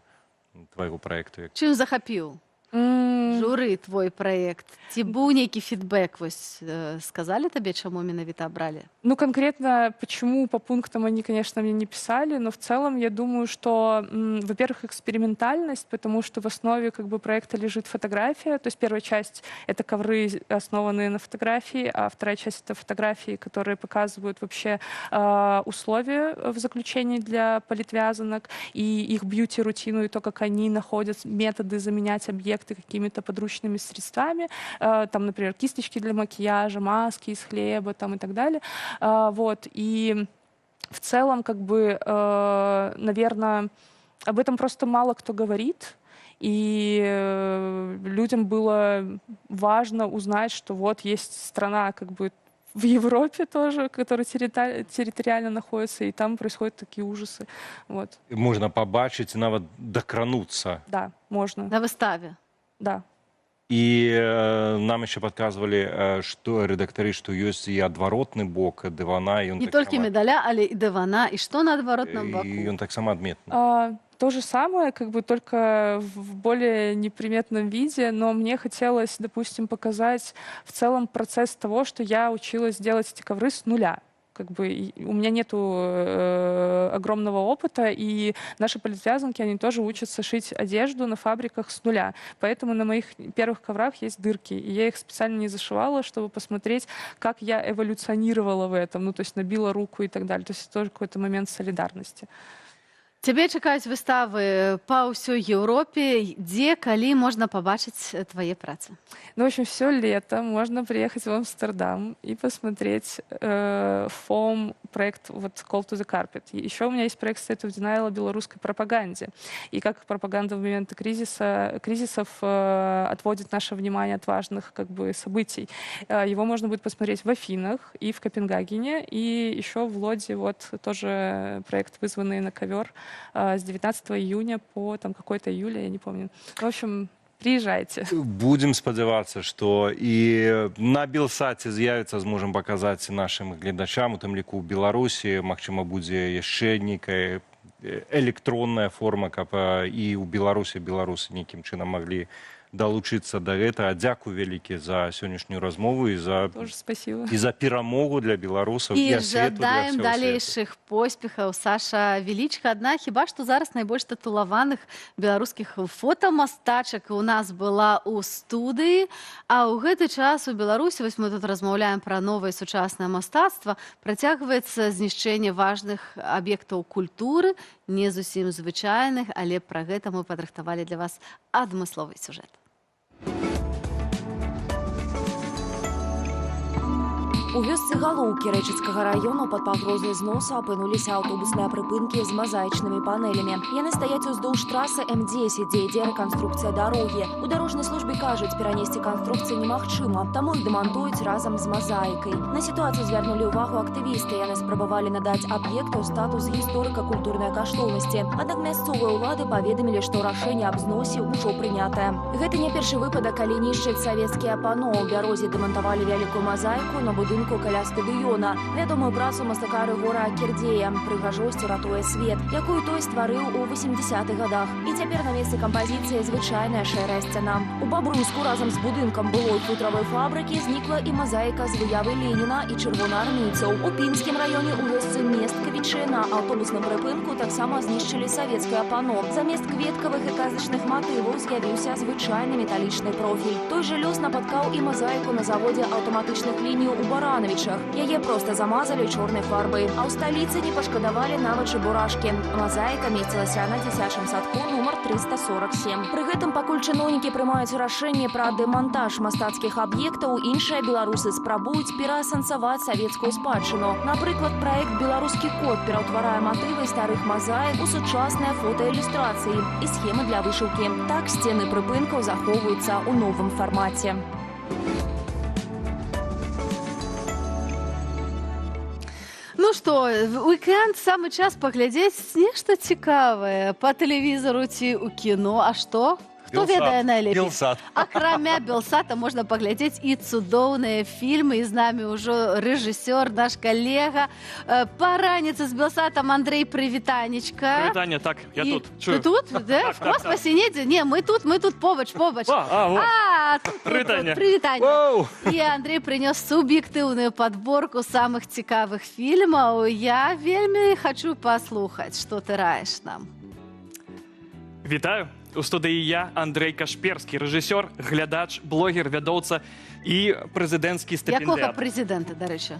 твайго праекту? Чым захапіў? Журы твой проект. Ці быў нейкі фідбэк? Вось сказали табе, чаму менавіта абрали? Ну, конкретно, почему по пунктам они, конечно, мне не писали, но в целом я думаю, что, во-первых, экспериментальность, потому что в основе как бы проекта лежит фотография. То есть первая часть — это ковры, основанные на фотографии, а вторая часть — это фотографии, которые показывают вообще условия в заключении для политвязанок и их бьюти-рутину, и то, как они находят методы заменять объекты какими-то подручными средствами. Там, например, кисточки для макияжа, маски из хлеба там, и так далее. Вот. И в целом, как бы, наверное, об этом просто мало кто говорит. И людям было важно узнать, что вот есть страна, как бы, в Европе тоже, которая территориально находится, и там происходят такие ужасы. Вот. Можно побачить и нават докрануться. Да, можно. На выставе? Да. І нам ще падказвалі, што рэдактары, што ёсць і адваротны бок дывана. Не толькі медаля, але і дывана. І што на адваротным боку? І ён таксама адметны. То же самое, как бы только в более неприметном виде, но мне хотелось, допустим, показать в целом процесс того, что я училась делать эти ковры с нуля. Как бы у меня нету огромного опыта, и наши политвязанки, они тоже учатся шить одежду на фабриках с нуля. Поэтому на моих первых коврах есть дырки, и я их специально не зашивала, чтобы посмотреть, как я эволюционировала в этом, ну, то есть набила руку и так далее. То есть это тоже какой-то момент солидарности. Цябе чакаюць выставы па ўсёй Еўропе. Дзе, калі можна пабачыць твае працы? Ну, в общем, все лето можно приехать в Амстердам и посмотреть проект вот Call to the Carpet. Еще у меня есть проект State of Denial о белорусской пропаганде. И как пропаганда в моменты кризисов отводит наше внимание от важных как бы событий. Его можно будет посмотреть в Афинах и в Копенгагене. И еще в Лоде вот тоже проект «Вызванный на ковер» с 19 июня по там какой-то июля, я не помню. В общем, приезжайте. Будем спадзявацца, што і на Белсаце з'явіцца, зможам паказаць нашим гледачам, у тым ліку ў Беларусі, магчыма, будзе яшчэ нейкая электронная форма, каб і ў Беларусі беларусы нейкім чынам маглі далучыцца да гэтага. Дзякуй вялікі за сённяшнюю размову і за перамогу для беларусаў і асвету для жадаем далейшых поспехаў. Саша Велічка, адна хіба што зараз найбольш тытулаваных беларускіх фотамастачак у нас была ў студыі, а ў гэты час у Беларусі, вось мы тут размаўляем пра новае сучаснае мастацтва, працягваецца знішчэнне важных аб'ектаў культуры, не зусім звычайных, але пра гэта мы падрыхтавалі для вас адмысловы сюжэт. У вёсцы Галоўкі Рэчыцкага раёну пад пагрозай зносу апынуліся аўтобусныя прыпынкі з мазаічнымі панелямі. Яны стаяць уздоўж трасы М10, дзе ідзе рэканструкцыя дарогі. У дарожнай службе кажуць, перанесці канструкцыі немагчыма, таму іх дэмантуюць разам з мазаікай. На сітуацыю звярнулі ўвагу актывісты. Яны спрабавалі надаць аб'екту статус гісторыка-культурнай каштоўнасці. Аднак мясцовыя ўлады паведамілі, што рашэнне аб зносе ўжо прынятае. Гэта не першы выпадак, калі нішчаць савецкія пано. У Бярозе дэмантавалі вялікую мазаіку на будынку каля стадыёна. Вядомую працу мастака Рыгора Кірдзея «Прыгажосць ратуе свет», якую той стварыў у 80-х годах. І цяпер на месцы кампазіцыі звычайная шэрая сцяна. У Бабруйску разам з будынкам былой футравой фабрыкі знікла і мазаіка з выявы Леніна і чырвонаармейцаў. У Пінскім раёне у вёсцы Месткавічы на аўтобусным прыпынку таксама знішчылі савецкае пано. Замест кветкавых і казачных матываў з'явіўся звычайны металічны профіль. Той жа лёс напаткаў і мазаіку на заводзе аўтаматычных ліній у Барановичах. Яе проста замазалі чорнай фарбай. А ў сталіцы не пашкадавалі нават чебурашкі. Мазаіка месцілася на дзіцячым садку нумар 347. Пры гэтым, пакуль чыноўнікі прымаюць рашэнне пра дэмантаж мастацкіх аб'ектаў, іншыя беларусы спрабуюць пераасэнсаваць савецкую спадчыну. Напрыклад, праект «Беларускі код» пераўтварае матывы старых мазаік у сучасныя фотаілюстрацыі і схемы для вышыўкі. Так сцены прыпынкаў захоўваюцца ў новым фармаце. Ну што, уікенд самы час паглядзець нешта цікавае па тэлевізару ці ў кіно. А што? Хто ведае найлепей? Белсат. Акрамя Белсата можна паглядзець і цудоўныя фільмы. І з намі ўжо рэжысёр, наш калега. Па раніцы з Белсатам Андрей, прывітанечка. Прывітанне, так, я тут. Ты Чую. тут? Да? В космосе недзе? Не, мы тут побач. Тут. Прывітанне. Прывітанне. І Андрей прынёс суб'ектыўную падборку самых цікавых фільмаў. Я вельмі хочу паслухаць, што ты раеш нам. Вітаю. У студыі я, Андрей Кашперскі, рэжысёр, глядач, блогер, вядоўца і прэзідэнцкі стыпендыят. Якога прэзідэнта, дарэчы?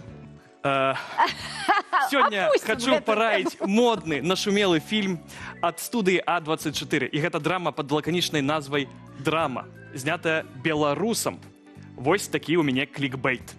Сёння хочу параіць модны, нашумелы фільм ад студыі А24. І гэта драма пад лаканічнай назвай «Драма», знятая беларусам. Вось такі ў мяне клікбейт.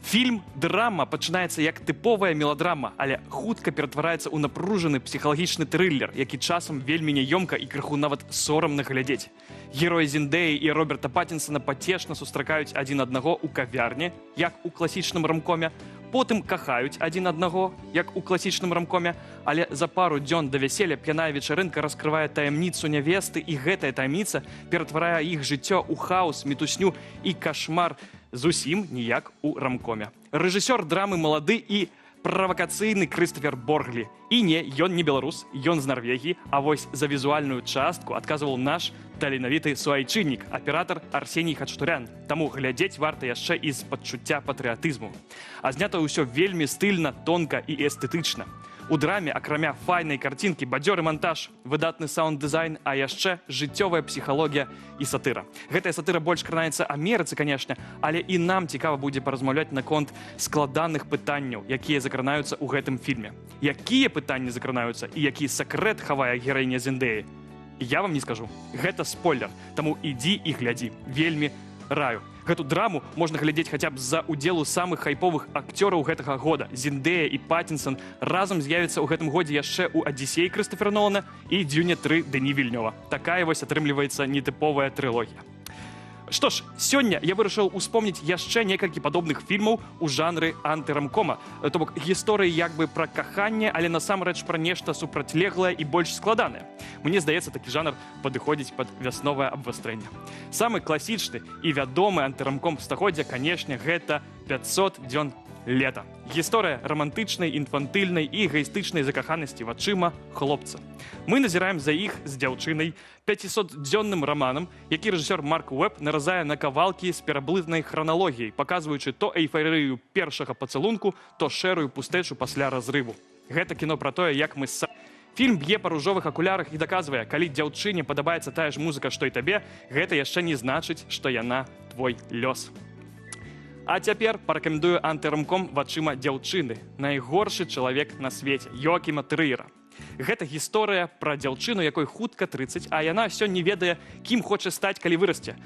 Фільм «Драма» пачынаецца як тыповая меладрама, але хутка ператвараецца ў напружаны псіхалагічны трыллер, які часам вельмі няёмка і крыху нават сорамна глядзець. Героі Зендэі і Роберта Паттінсона пацешна сустракаюць адзін аднаго ў кавярні, як у класічным рамкоме, потым кахаюць адзін аднаго, як у класічным рамкоме, але за пару дзён да вяселля п'яная вечарынка раскрывае таямніцу нявесты, і гэтая таямніца ператварае іх жыццё ў хаос, мітусню і кашмар, зусім ніяк у рамкоме. Рэжысёр драмы малады і правакацыйны Крыстафер Борглі. І не, ён не беларус, ён з Нарвегіі, а вось за візуальную частку адказваў наш таленавіты суайчыннік, аператар Арсеній Хачатурян. Таму глядзець варта яшчэ і з пачуцця патрыятызму. А знята ўсё вельмі стыльна, тонка і эстэтычна. У драме, акрамя файнай карцінкі, бадзёры монтаж, выдатны саунд-дызайн, а яшчэ жыццёвая псіхалогія і сатыра. Гэтая сатыра больш кранаецца Амерыцы, канешне, але і нам цікава будзе паразмаўляць наконт складаных пытанняў, якія закранаюцца ў гэтым фільме. Якія пытанні закранаюцца і які сакрэт хавае гераіня Зендэі? Я вам не скажу. Гэта спойлер, таму ідзі і глядзі. Вельмі раю. Гэту драму можна глядзець хаця б з-за удзелу самых хайповых акцёраў гэтага года. Зендэя і Паттінсон разам з'явяцца ў гэтым годзе яшчэ ў «Адзісеі» Крыстафера Нолана і «Дзюне 3» Дэні Вільнёва. Такая вось атрымліваецца нетыповая трылогія. Што ж, сёння я вырашыў успомніць яшчэ некалькі падобных фільмаў у жанры антырамкома. То бок гісторыі як бы пра каханне, але насамрэч пра нешта супрацьлеглае і больш складанае. Мне здаецца, такі жанр падыходзіць пад вясновае абвастрэнне. Самы класічны і вядомы антырамком стагоддзя, канешне, гэта «500 дзён лета». Гісторыя рамантычнай, інфантыльнай і эгоістычнай закаханасці вачыма хлопца. Мы назіраем за іх з дзяўчынай 500-дзённым раманам, які рэжысёр Марк Уэб наразае на кавалкі з пераблытнай храналогіяй, паказваючы то эйфарыю першага пацалунку, то шэрую пустэчу пасля разрыву. Гэта кіно пра тое, як мы Фільм б'е па ружовых акулярах і даказвае, калі дзяўчыне падабаецца тая ж музыка, што і табе, гэта яшчэ не значыць, што яна твой лёс. А цяпер парэкамендую антырамком вачыма дзяўчыны. Найгоршы чалавек на свеце, Йоакіма Трыера. Гэта гісторыя пра дзяўчыну, якой хутка 30, а яна ўсё не ведае, кім хоча стаць, калі вырасце.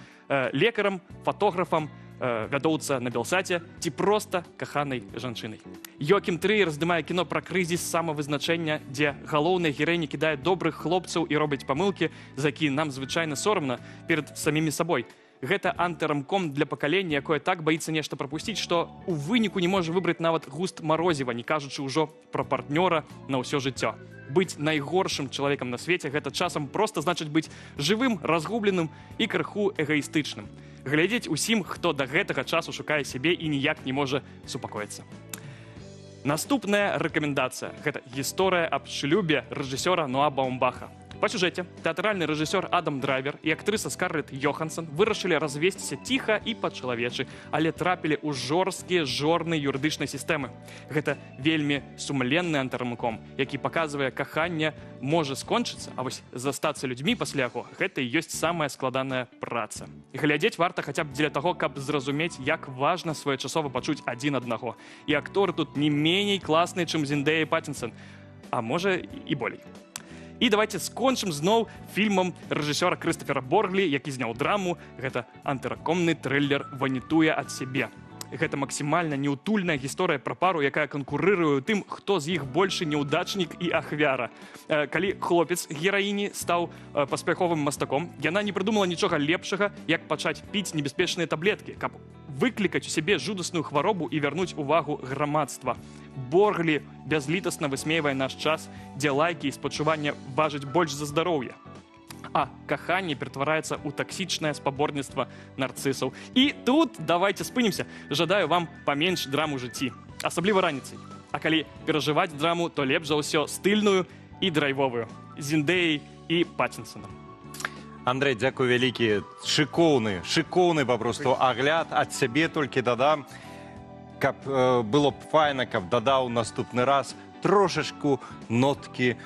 Лекарам, фатографам, вядоўца на Белсаце ці проста каханай жанчынай. Йоакім Трыер здымае кіно пра крызіс самавызначэння, дзе галоўная гераіня кідае добрых хлопцаў і робіць памылкі, за які нам звычайна сорамна перад самімі сабой. Гэта антырамком для пакалення, якое так баіцца нешта прапусціць, што ў выніку не можа выбраць нават густ марозіва, не кажучы ўжо пра партнёра на ўсё жыццё. Быць найгоршым чалавекам на свеце гэта часам проста значыць быць жывым, разгубленым і крыху эгоістычным. Глядзець усім, хто да гэтага часу шукае сябе і ніяк не можа супакоіцца. Наступная рэкамендацыя – гэта гісторыя аб шлюбе рэжысёра Ноа Баумбаха. Па сюжэце тэатральны рэжысёр Адам Драйвер і актрыса Скарлетт Йоханссон вырашылі развесціся ціха і па-чалавечы, але трапілі ў жорсткія жорны юрыдычнай сістэмы. Гэта вельмі сумленны антырамком, які паказвае, каханне можа скончыцца, а вось застацца людзьмі пасля яго – гэта і ёсць самая складаная праца. Глядзець варта хаця б дзеля таго, каб зразумець, як важна своечасова пачуць адзін аднаго. І акторы тут не меней класныя, чым Зендэя і Паттінсон, а можа і болей. І давайте скончым зноў фільмам рэжысёра Крыстафера Борглі, які зняў драму. Гэта антыракомны трыллер «Ванітуе ад сябе». Гэта максімальна неўтульная гісторыя пра пару, якая канкурыруе тым, хто з іх большы неўдачнік і ахвяра. Калі хлопец гераіні стаў паспяховым мастаком, яна не прыдумала нічога лепшага, як пачаць піць небяспечныя таблеткі, каб выклікаць у сябе жудасную хваробу і вярнуць увагу грамадства. Борглі бязлітасна высмейвае наш час, дзе лайкі і спачуванне важаць больш за здароўе. а каханне ператвараецца ў таксічнае спаборніцтва нарцысаў. І тут давайте спынемся. Жадаю вам паменш драм у жыцці, асабліва раніцай. А калі перажываць драму, то лепш за ўсё стыльную і драйвовую, з Зіндеяй і Паттінсонам. Андрей, дзякуй вялікі. Шыкоўны папросту агляд. Ад сябе толькі дадам, каб было б файна, каб дадаў наступны раз трошачку ноткі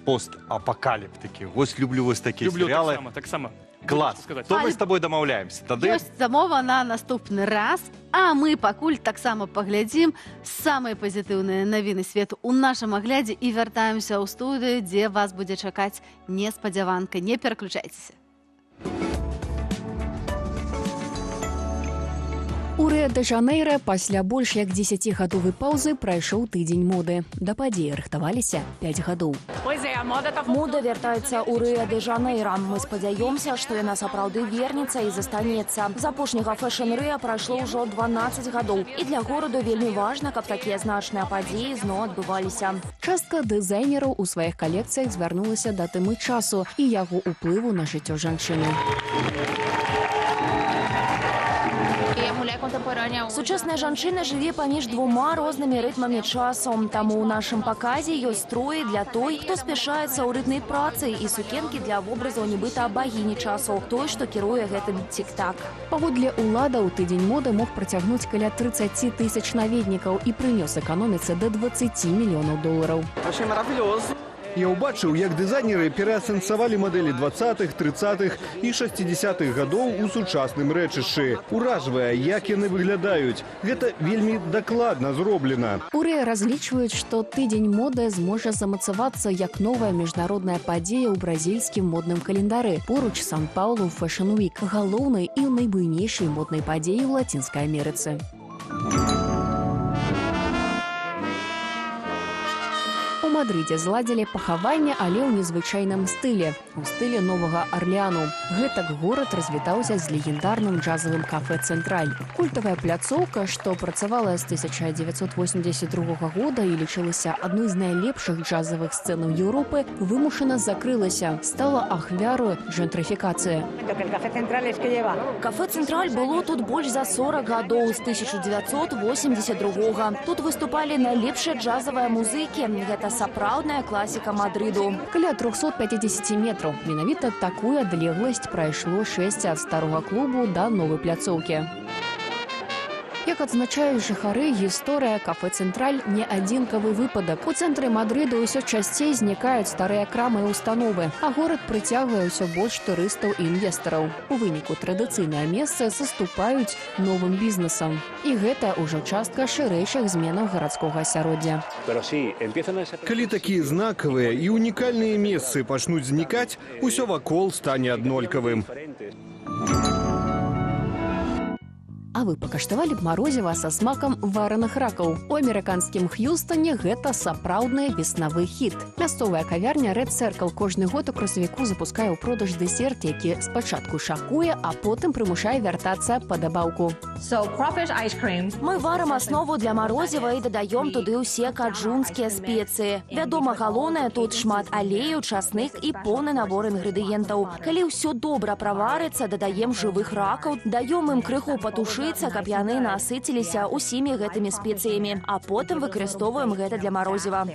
постапокаліптыкі. Вось люблю вось такія серіалы. Люблю таксама. Клас. То мы з табой дамаўляемся. Тады Ёсць замова на наступны раз, а мы пакуль таксама паглядзім самыя пазітыўныя навіны свету ў нашым аглядзе і вяртаемся ў студыю, дзе вас будзе чакаць неспадзяванка. Не пераключайцеся. У Рыа-дэ-Жанэйра пасля больш як 10гадовай паўзы прайшоў тыдзень моды. Да падзеі рыхтаваліся 5 гадоў. Мода вяртаецца ў Рыа-дэ-Жанэйра. Мы спадзяёмся, што яна сапраўды вернецца і застанецца. З апошняга фэшн-рыа прайшло ўжо 12 гадоў. І для гораду вельмі важна, каб такія значныя падзеі зноў адбываліся. Частка дызайнераў у сваіх калекцыях звярнулася да тэмы часу і яго ўплыву на жыццё жанчыны. Сучасная жанчына жыве паміж двума рознымі рытмамі часу. Таму ў нашым паказе ёсць строі для той, хто спяшаецца ў рытмай працы і сукенкі для вобразаў нібыта багіні часу, той, што кіруе гэтым тик-так. Паводле ўладаў, тыдзень моды мог працягнуць каля 30 тысяч наведнікаў і прынёс эканоміцы да 20 мільёнаў долараў. Я ўбачыў, як дызайнеры пераасэнсавалі мадэлі 20-х, 30-х і 60-х гадоў у сучасным рэчышчы. Уражвае, як яны выглядаюць. Гэта вельмі дакладна зроблена. У Рыа разлічваюць, што тыдзень моды зможа замацавацца як новая міжнародная падзея ў бразільскім модным календары. Поруч Сан-Паулу Fashion Week, галоўнай і найбуйнейшай моднай падзеі ў Лацінскай Амерыцы. У Мадрыдзе зладзілі пахаванне, але ў незвычайным стылі, у стылі Новага Арлеану. Гэтак горад развітаўся з легендарным джазавым кафэ «Цэнтраль». Культавая пляцоўка, што працавала з 1982 года і лічылася адной з найлепшых джазавых сцэнаў Еўропы, вымушана закрылася, стала ахвярою джентрыфікацыі. Кафэ «Цэнтраль» было тут больш за 40 гадоў, з 1982. Тут выступалі найлепшыя джазавыя музыкі. Гэта сапраўдная класіка Мадрыду. Каля 350 метраў. Менавіта такую адлегласць прайшло 6 ад старога клубу да новай пляцоўкі. Як адзначаюць жыхары, гісторыя кафэ «Цэнтраль» не адзінкавы выпадак. У цэнтры Мадрыду ўсё часцей знікаюць старыя крамы і установы, а горад прыцягвае ўсё больш турыстаў і інвестараў. У выніку традыцыйныя месцы саступаюць новым бізнесам. І гэта ўжо частка шырэйшых зменаў гарадскога асяроддзя. Калі такія знакавыя і унікальныя месцы пачнуць знікаць, усё вакол стане аднолькавым. А вы пакаштавалі б марозіва са смакам вараных ракаў? У амерыканскім Х'юстане гэта сапраўдны веснавы хіт. Мясцовая кавярня Red Circle кожны год у красавіку запускае ў продаж дэсерт, які спачатку шакуе, а потым прымушае вяртацца па дабаўку. Мы варым аснову для марозіва і дадаём туды ўсе каджунскія спецыі. Вядома, галоўнае тут шмат алею, часных і поўны набор інгрэдыентаў. Калі ўсё добра праварыцца, дадаем жывых ракаў, даём ім крыху патушыцца, каб яны насыціліся ўсімі гэтымі спецыямі, а потым выкарыстоўваем гэта для марозіва.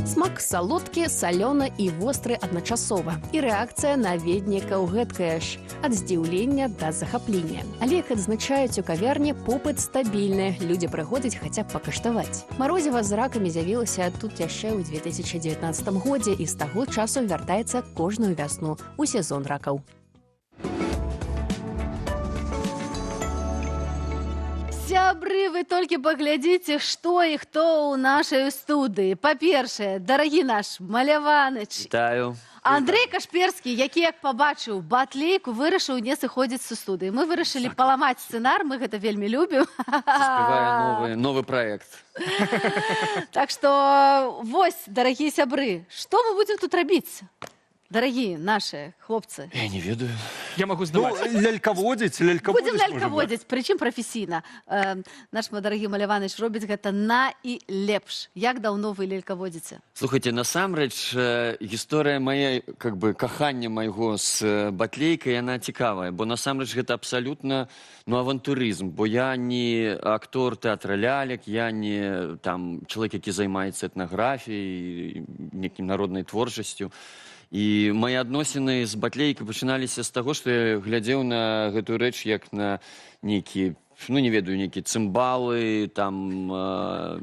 Смак салодкі, салёны і востры адначасова. І рэакцыя наведнікаў гэткая ж. Ад здзіўлення да захаплення. Але, як адзначаюць у кавярні, попыт стабільны. Людзі прыходзяць хаця б пакаштаваць. Марозіва з ракамі з'явілася тут яшчэ ў 2019 годзе і з таго часу вяртаецца кожную вясну у сезон ракаў. Сябры, вы толькі паглядзіце, што і хто ў нашай студыі. Па-першае, дарагі наш Маляваныч. Вітаю. Андрей Кашперскі, які, як пабачыў батлейку, вырашыў не сыходзіць са студыі. Мы вырашылі паламаць сцэнар, мы гэта вельмі любім. Спяваю новы праект. Так што, вось, дарагія сябры, што мы будзем тут рабіць? Дорогие наши хлопцы. Я не ведаю. Я могу Ну, сдавать. лялькаводзіць, Будем лялькаводзіць, лялькаводзіць, прычым прафесійна. Наш мой дарагі Маляваныч робіць гэта найлепш. Як даўно вы лялькаводзіце? Слухайте, насамрэч, гісторыя мая, как бы, кахання майго з батлейкай, яна цікавая, бо насамрэч гэта абсалютна, ну, авантурызм, бо я не актор тэатра лялек, я не там чалавек, які займаецца этнаграфіяй, некім народнай творчасцю. І мае адносіны з батлейкай пачыналіся з таго, што я глядзеў на гэтую рэч як на нейкі, ну, не ведаю, нейкі цымбалы, там,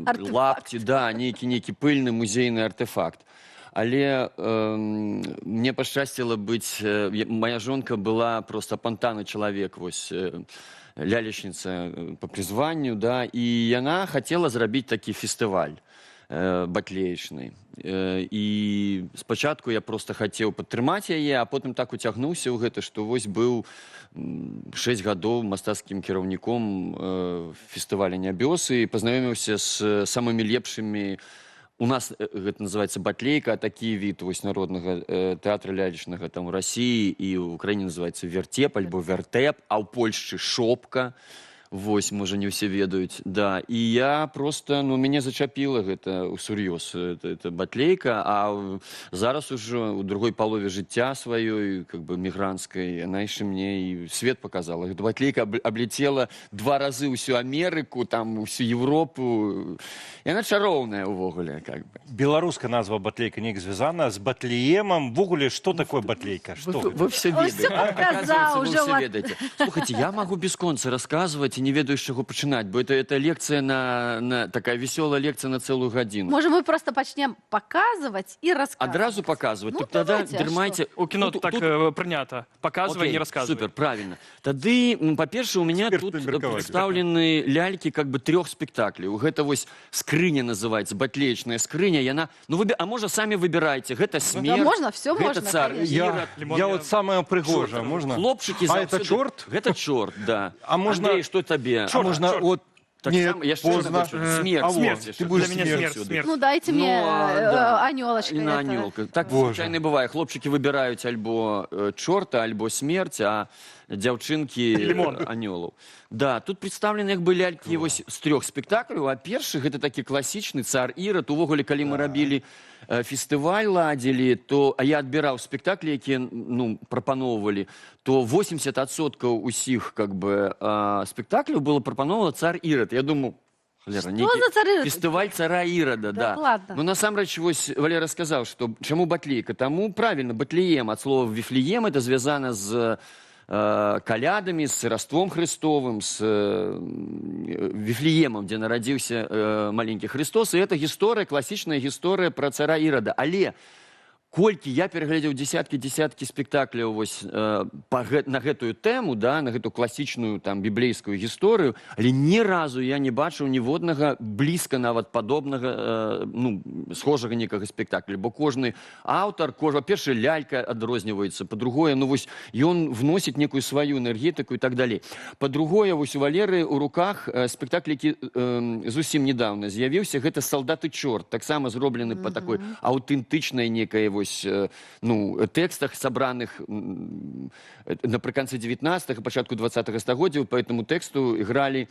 лапці, да, нейкі пыльны музейны артефакт. Але мне пашчасціла быць, моя жонка была просто апантаны чалавек, вось, лялечніца па прызванню, да, і яна хацела зрабіць такі фестываль батлеечны. І спачатку я просто хацеў падтрымаць яе, а потым так уцягнуўся ў гэта, што вось быў 6 гадоў мастацкім кіраўніком фестываля «Нябёсы» і пазнаёміўся з самымі лепшымі. У нас гэта называецца батлейка, такі від вось народнага тэатра лялечнага там у Расіі, і ў Украіне называецца вертеп альбо вертеп, а ў Польшчы шопка. Вось, можа, не ўсе ведаюць, да. І я просто, ну, мяне зачапіла гэта усур'ёз, это батлейка, а зараз ужо у другой палове жыцця сваёй, как бы, мігрантскай, яна яшчэ мне і свет показала. Гэта батлейка аблецела 2 разы ўсю Амерыку, там, усю Европу. Яна чароўная ўвогуле, как бы. Беларуская назва батлейка неяк звязана з батлеемам. Ввогуле, што такое батлейка? Вы все ведаете. Показал Оказывается, вы уже. все ведаете. Слушайте, я могу без конца рассказывать, не ведаю, з чаго пачынаць, бо это лекцыя такая весёлая лекцыя на цэлую гадзіну. Можа, мы просто пачнем паказваць і расказваць. Адразу паказваць. Ну, Тут тогда давайте, а дрымайце. У кіно так прынята. Паказвай, не расказвай. Супер, правильно. Тады, па-перше, у меня тут прадстаўлены лялькі как бы 3 спектакляў. Гэта вось скрыня называецца, батлеечная скрыня. Яна, ну, а можа, самі выбірайце. Гэта смерть. Да, можна, все гэта можна. Цар Я вот самая прыгожая, можна? Хлопчыкі А это заўсёды- чорт? Гэта чорт, да. А можна- Андрей, што табе? А можна от... Так Нет, само, я ж поздно. смерть. Смерть. Ты будешь смерть. Ну, дайте мне анёлочка. И на анёлка. Так звычайна і бывае. Хлопчыкі выбіраюць альбо чорта, альбо смерць, а дзяўчынкі анёлаў. Да, тут представлены як бы лялькі вось з 3 спектакляў, а першы гэта такі класічны цар Ірад. Увогуле, калі мы рабілі фестываль, ладзілі, то, а я адбіраў спектаклі, якія, ну, прапаноўвалі, то 80% усіх, как бы, спектакляў было прапаноўвала цар Ірад. Я думаю, Валера, за цар Ірад? Фестываль цара Ірада, да. ладно. Ну, насамрэч, вось Валера сказаў, што чаму батлейка? Таму, правильно, батлеем, ад слова Вифлеем, это звязана з калядамі, з Раством Христовым, з Вифлеемом, дзе нарадзіўся маленькі Христос. І это гісторыя, класічная гісторыя пра цара Ірада. Але колькі я пераглядзеў десяткі спектакляў вось, на гэтую тэму, да, на гэту класічную там біблейскую гісторыю, але ні разу я не бачыў ніводнага блізка нават падобнага, ну, схожага некага спектакля, бо кожны аўтар, па-першае, лялька адрозніваецца, па-другое, ну, вось, ён вносіць некую сваю энергетыку і так далей. Па-другое, вось у Валеры ў руках спектакль, які зусім недавно з'явіўся, гэта «Салдат і чорт», таксама зроблены па такой аўтэнтычнай некай вось, ну, тэкстах, сабраных напрыканцы 19-го, пачатку 20-го стагоддзяў, по этому тэксту ігралі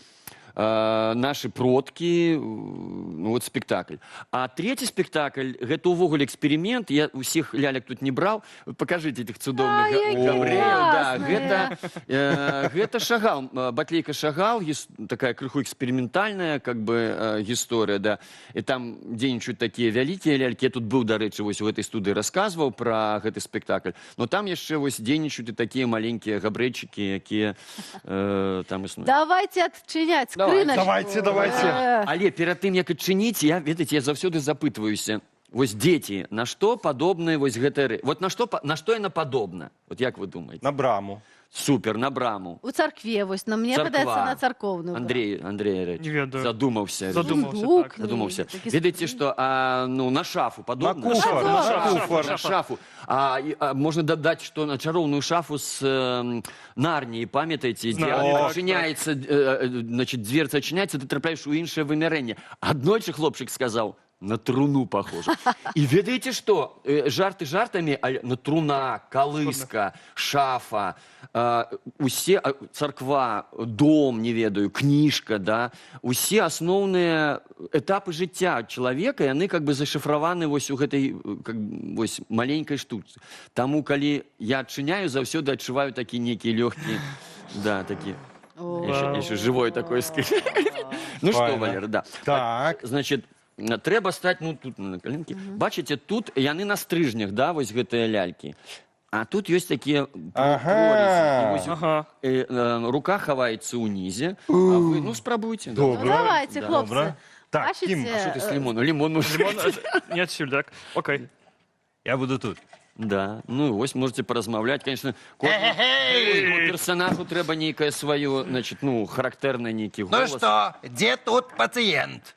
наши продкі, ну, вот спектакль. А третий спектакль, гэта увогуле эксперимент, я усіх лялек тут не браў. Покажите этих цудоўных габрэяў. Да, гэта Шагал, батлейка Шагал, такая крыху экспериментальная, как бы, гісторыя, да. І там дзейнічаюць такія вялікія лялькі. Я тут быў, дарэчы, вось у гэтай студыі расказваў пра гэты спектакль. Но там яшчэ вось дзейнічаюць і такія маленькія габрэйчыкі, якія там існуюць. Давайте адчыняць скрыначку. Давайте. Але перад тым, як адчыніць, я, ведаеце, я заўсёды запытваюся. Вось дзеці, на што падобны вось гэта... Вот на што яна падобна? Вот як вы думаеце? На браму. Супер, на браму. У царкве, вось, на мне падаецца на царковную. Андрей Не ведаю. задумаўся. Задумаўся, так. Задумаўся. Ведаеце, што, ну, на шафу падобна? На куфар. На шафу. Можна дадаць, што на чароўную шафу з Нарніі, памятаеце, дзе адчыняецца, значит, дверца адчыняецца, ты трапляеш у іншае вымярэнне. Аднойчы хлопчык сказаў, На труну похоже. И ведаете что? Жарты жартами, а труна, колыска, шафа, усе царква, дом, не ведаю, книжка, да, усе основные этапы жыцця чалавека, яны как бы зашифраваны вось у гэтай вось маленькай штуцы. Таму калі я адчыняю, заўсёды адчуваю такі нейкі лёгкі, да, такі. Еще живой такой. Ну что, Валера, да. Так. Значит, трэба стаць, ну, тут на коленкі. Бачыце, тут яны на стрыжнях, да, вось гэтыя лялькі. А тут ёсць такія прорезі. Рука хаваецца ўнізе. А вы, ну, спрабуйце. Давайте, хлопцы. Так, Кім, а что ты с лимоном? Лимон не отсюда, так? Окей. Я буду тут. Да, ну вось можете поразмаўляць, конечно, кожнаму персонажу трэба нейкае сваё, значит, ну, характэрны нейкі голас. Ну что, где тут пациент,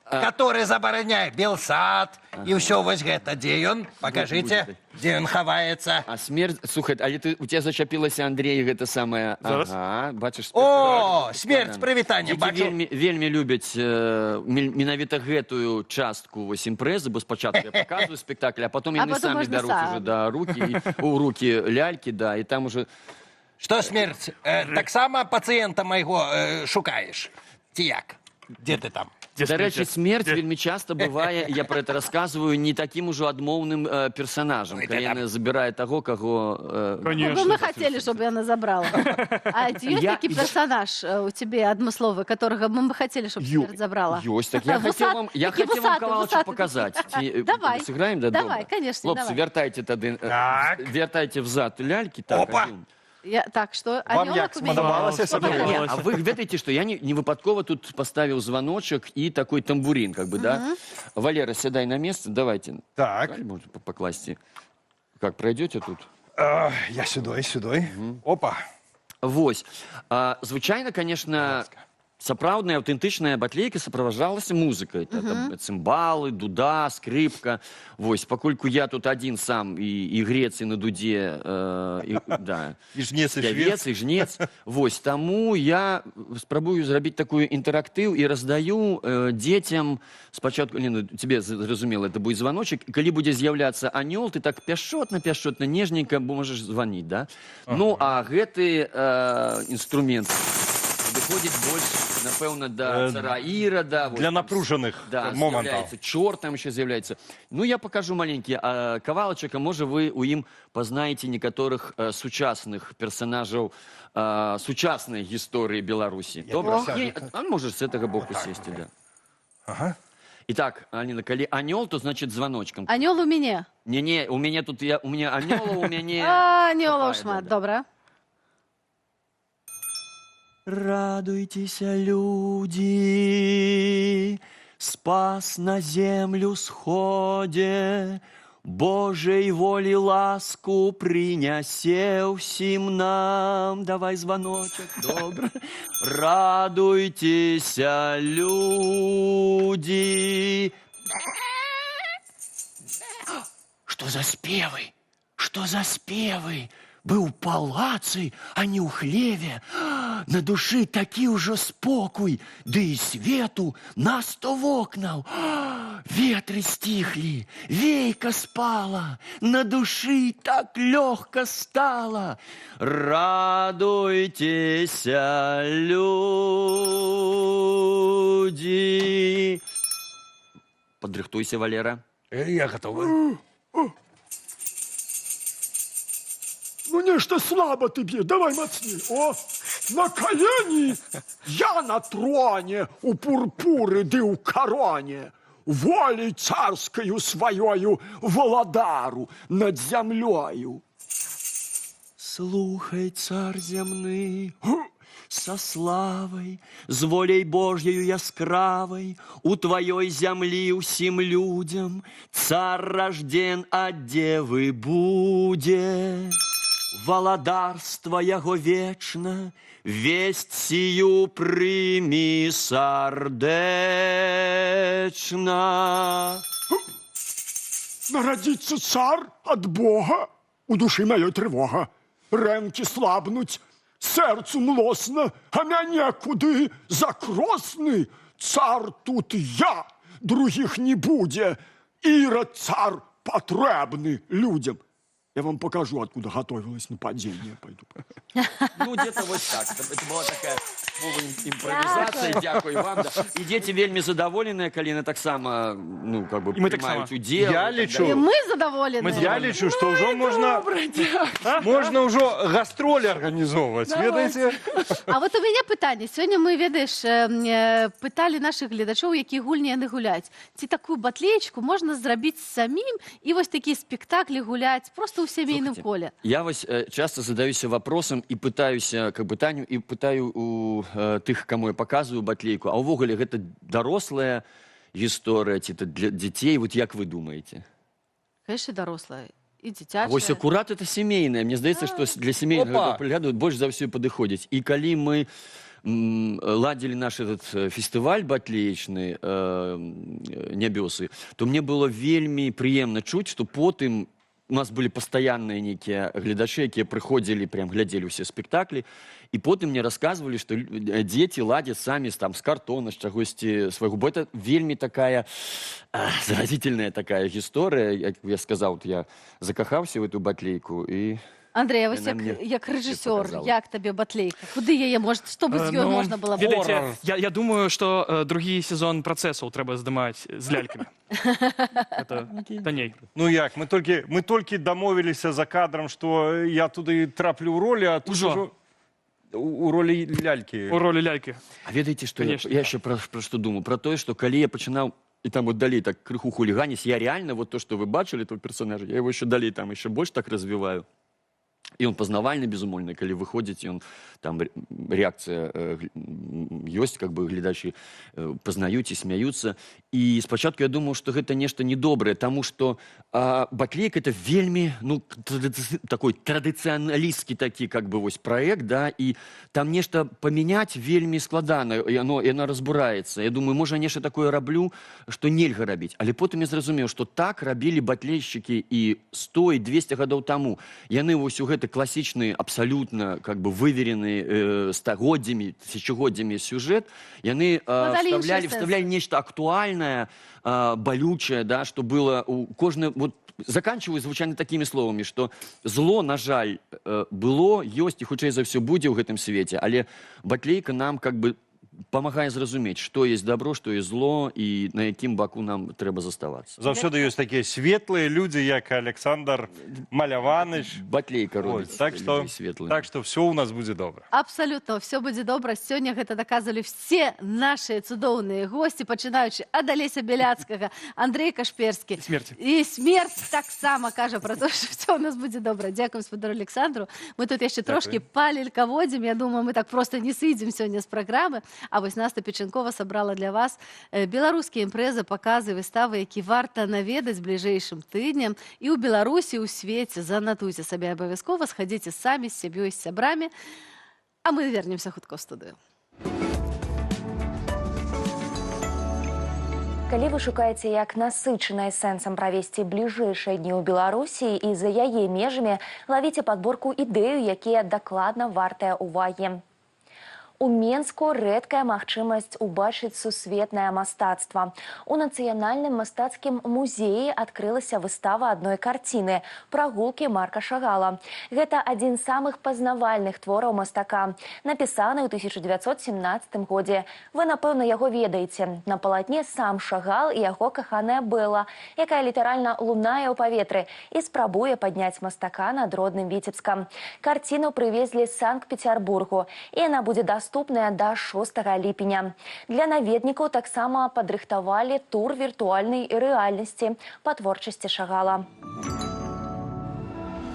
который забороняет Белсад и все вот это? Где он? Покажите, где он ховается. А смерть, слухай, але у тебя зачапілася, Андрей, гэта самае... Ага, бачыш... О, смерть, прывітанне, бачу. Вельмі любяць менавіта гэтую частку вось імпрэзы, бо спачатку я паказваю спектакль, а потом яны самі бяруць уже, да, у руки лялькі, да, и там уже... Что, смерть, так само пациента моего шукаешь? Тияк, где ты там? До речі, смерть вельмі часто бывае, я про это рассказываю, не таким уже адмоўным персонажем, калі яна забирае того, кого... Конечно. Мы хотели, чтобы она забрала. А есть такі персонаж у тебе адмысловы, которого мы бы хотели, чтобы смерть забрала? Ёсць, так я хотел вам кавалочек показать. Давай. Сыграем, да? Давай, конечно, Хлопцы, вертайте тады, вертайте взад ляльки. Опа! Так, что? Вам як сподобалася? А вы ведаеце, что я не выпадкова тут поставил звоночек и такой тамбурин, как бы, да? Валера, сядай на место, давайте. Так. Можно покласти. Как, пройдете тут? Я сюда. Опа. Вось. Звычайно, конечно, сапраўдная аўтэнтычная батлейка сопровождалася музыкай. Это цымбалы, дуда, скрипка. Вось, пакольку я тут один сам і грец, і на дуде, да. І жнец, і пявец, і жнец. Вось, таму я спрабую зрабіць такую інтэрактыў і раздаю дзецям спачатку, ну, тебе зразумела, это будет звоночек, калі будзе з'яўляцца анёл, ты так пяшчотна, нежненько можешь звонить, да? Ну, а гэты інструмент выходит больше, напэўна, до цара Ірода. Для напруженных моментов. З'являецца чорт там еще з'являецца. Ну, я покажу маленький кавалачек, а может вы у ім познаете некоторых сучасных персонажаў сучасной истории Беларуси. Добро? А может с этого боку сесть, да. Ага. Итак, Алина, коли анёл, то значит звоночком. Анёл у меня. Не, у меня тут, у меня анёла, у меня... Анёла шмат, добра. Радуйтесь, люди, спас на землю сходе, Божей воли ласку принясе всім нам. Давай звоночек, добро. Радуйтесь, люди. Что за спевы? Что за спевы? Был в палацы, а не у хлеве. На души такі ўжо спокой, да и свету на 100 вокнаў. Ветры стихли, вейка спала, на души так легко стало. Радуйтесь, люди. Подрыхтуйся, Валера. Я готова. Ну, нечто слабо ты бьешь, давай мацней. О, на колени, я на троне, у пурпуры ды у короне, волей царскою своёю владару над землею. Слухай, царь земный, со славой, з волей Божьею яскравой, у твоей земли усім людям царь рожден от девы буде. Валадарство яго вечна, весть сию прими сардечно. Народится царь от Бога, у души моей тревога. Рэмки слабнуть, сердцу млосно, а мяне куды закросны. Царь тут я, других не будет. Ирод царь потребный людям. Я вам покажу, откуда готовилось нападение. Пойду. Ну, где-то вот так. Это была такая импровизация. Дякую вам. Да. І діти вельми задоволены, коли вони так само, ну, как бы, приймають удел. Я лечу. И мы задоволены. Я лечу, что уже можно уже гастроли организовывать. Ведаете? А от у мене питання. Сьогодні ми, ведеш, питали наших глядачів, які гульні не гуляють. Ці таку батлеечку можна зробити самим і ось такі спектаклі гуляти просто у сімейному колі. Я ось часто задаюся вопросом і питаюся, как бы, Таню, і питаю у тих, кому я показую батлейку, а увогуле гэта дарослая гісторыя, ці для дзяцей, вот як вы думаеце? Конечно, дорослая. И дитячая. Вось акурат это семейное. Мне здаецца, што для семейнага прыгляду больш за ўсё падыходзіць. І калі мы ладзілі наш этот фестываль батлеечны «Нябёсы», то мне было вельмі прыемна чуць, што потым у нас были постоянные некие глядачи, которые приходили, прям глядели все спектакли, и потом мне рассказывали, что дети ладят сами там, с картона, с чагосьці свайго. Бо это вельми такая заразительная такая история. Я сказал, вот я закахался в эту батлейку, и... Андрей, а ось як режисер, як тобі батлейка? Куди її можна, що б з нею можна було? Видите, я думаю, что другий сезон «Процессов» треба здымать с ляльками. Это ней. Ну як, мы только домовились за кадром, что я туди траплю в роли, а тут уже у роли ляльки. У роли ляльки. А ведаеце, что я еще про что думаю? Про то, что калі я починал и там вот далей так крыху хулиганить, я реально вот то, что вы бачили, этого персонажа, я его еще далей там еще больше так развиваю. И он познавальный, безумольный, коли выходите, он там реакция есть, как бы глядачи познают и смеются. И спочатку я думал, что это нечто недоброе, потому что батлейка это вельми, ну, такой традиционалистский такой, как бы, вось проект, да, и там нечто поменять вельми складано, и оно разбурается. Я думаю, может, я нечто такое раблю, что нельга рабить. Але потом я зразумел, что так рабили батлейщики и 100, и 200 годов тому. Яны вось у гэты классичный, абсолютно, как бы, выверенный стагоддзямі, тысячагоддзямі сюжет, яны вставляли нечто актуальное, болючее, да, что было у кожны, вот заканчиваю звычайна такими словами, что зло, на жаль, было, ёсць і хутчэй за ўсё будзе ў гэтым свеце, але батлейка нам как бы помагае зразумець, што есть добро, што есть зло і на якім баку нам трэба заставацца. Заўсёды ёсць такія светлыя людзі, як Александр Маляваныч. Батлейка робіць светлым. Так што все у нас будзе добра. Абсолютно, все будзе добра. Сёння гэта даказвалі все наши цудоўныя госці, пачынаючы ад Алеся Беляцкага, Андрей Кашперскі. І смерць таксама кажа про то, што все у нас будзе добра. Дзякуем спадару Александру. Мы тут яшчэ трошки палелькаводзім. Я думаю, мы так просто не сыдзем сёння з праграмы. А вось Наста Печенкова сабрала для вас беларускія імпрэзы, паказы, выставы, які варта наведаць бліжэйшым тыднем. І ў Беларусі, і ў свеце. Занатуйце сабе абавязкова, схадзіце самі з сябёй, з сябрамі. А мы вернемся хутка ў студыю. Калі вы шукаеце, як насычанай сэнсам правесці бліжэйшыя дні ў Беларусі і за яе межамі, лавіце падборку ідэю, якія дакладна вартыя ўвагі. У Менску рэдкая магчымасць убачыць сусветнае мастацтва. У Нацыянальным мастацкім музеі адкрылася выстава адной карціны «Прагулкі Марка Шагала». Гэта адзін з самых пазнавальных твораў мастака, напісаны ў 1917 годзе. Вы, напэўна, яго ведаеце. На палатне сам Шагал і яго каханая Бэла, якая літаральна лунае ў паветры і спрабуе падняць мастака над родным Віцебскам. Карціну прывезлі з Санкт-Петербургу, і яна будзе доступная до 6 ліпеня. Для наведнікаў таксама падрыхтавалі тур віртуальнай рэальнасці па творчасці Шагала.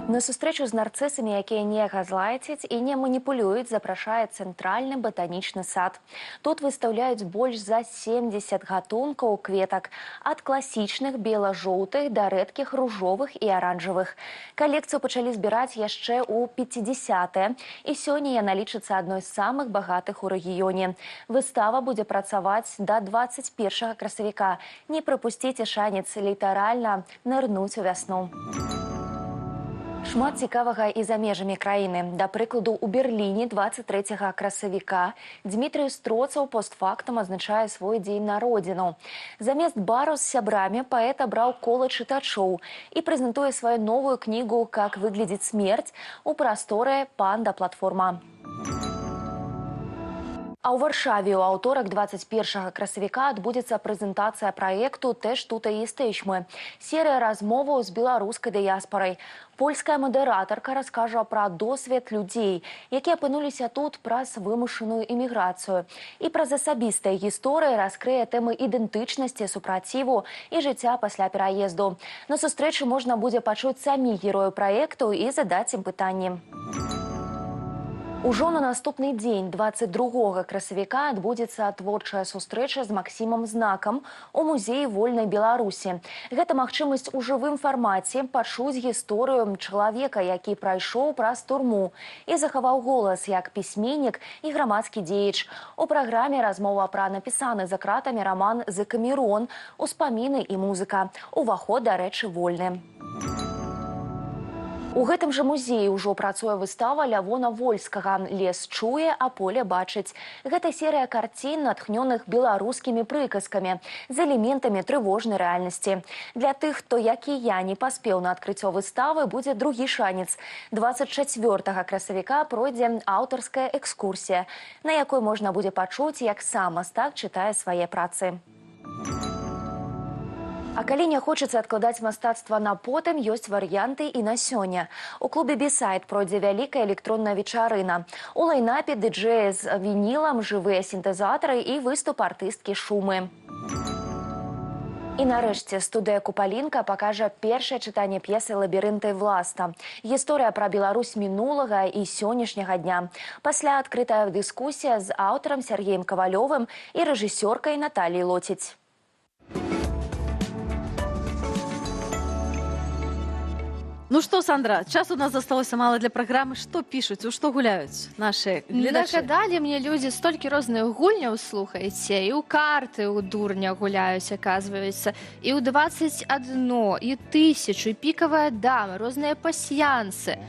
На сустрэчу з нарцысамі, якія не газлайцяць і не маніпулююць, запрашае Цэнтральны батанічны сад. Тут выстаўляюць больш за 70 гатункаў кветак, ад класічных бела-жоўтых да рэдкіх ружовых і аранжавых. Калекцыю пачалі збіраць яшчэ ў 50-е, і сёння яна лічыцца адной з самых багатых у рэгіёне. Выстава будзе працаваць да 21 красавіка. Не прапусціце шанец літаральна нырнуць у вясну. Шмат цікавага і за межамі краіны. Да прыкладу, у Берліне 23 красавіка Дмітрый Строцаў постфактум адзначае свой дзень народзіну. Замест бару з сябрамі паэт абраў кола чытачоў і прэзентуе сваю новую кнігу «Как выглядит смерть» у прасторы «Панда-платформа». А ў Варшаве ў аўторак 21 красавіка адбудзецца прэзентацыя праекту «Теж тут і jesteśmy». Серыя размоваў з беларускай дыяспарай. Польская мадэрátарка раскажа пра досвед людзей, якія апынуліся тут праз вымушаную іміграцыю. І праз асабістыя гісторыі раскрые тэмы ідэнтычнасці, супраціву і жыцця пасля пераезду. На сустрэчы можна будзе пачуць самі герояў праекту і задаць ім пытанні. Ужо на наступны дзень, 22 красавіка, адбудзецца творчая сустрэча з Максімам Знакам у музеі вольнай Беларусі. Гэта магчымасць у жывым фармаце пачуць гісторыю чалавека, які прайшоў праз турму і захаваў голас як пісьменнік і грамадскі дзеяч. У праграме размова пра напісаны за кратамі раман «Закамерон», успаміны і музыка. Уваход, дарэчы, вольны. У гэтым жа музеі ўжо працуе выстава Лявона Вольскага «Лес чуе, а поле бачыць». Гэта серыя карцін, натхнёных беларускімі прыказкамі, з элементамі трывожнай рэальнасці. Для тых, хто, як і я, не паспеў на адкрыццё выставы, будзе другі шанец. 24 красавіка пройдзе аўтарская экскурсія, на якой можна будзе пачуць, як сам мастак чытае свае працы. А калі не хочацца адкладаць мастацтва на потым, ёсць варыянты і на сёння. У клубе «Бісайд» пройдзе вялікая электронная вечарына. У лайнапе дыджэі з вінілам, жывыя сінтэзатары і выступ артысткі Шумы. І нарэшце студыя «Купалінка» пакажа першае чытанне п'есы «Лабірынты Власта». Гісторыя пра Беларусь мінулага і сённяшняга дня. Пасля адкрытая дыскусія з аўтарам Сергеем Кавалёвым і рэжысёркай Наталіяй Лоціць. Ну что, Сандра, час у нас засталося мало для программы. Что пишут, у что гуляют наши глядачи? Нагадали мне люди столько розных гульняў, слухаеце, і ў карты ў дурня гуляюць, оказывается, і ў 21, і 1000, і пікавая дама, розныя пасьянсы.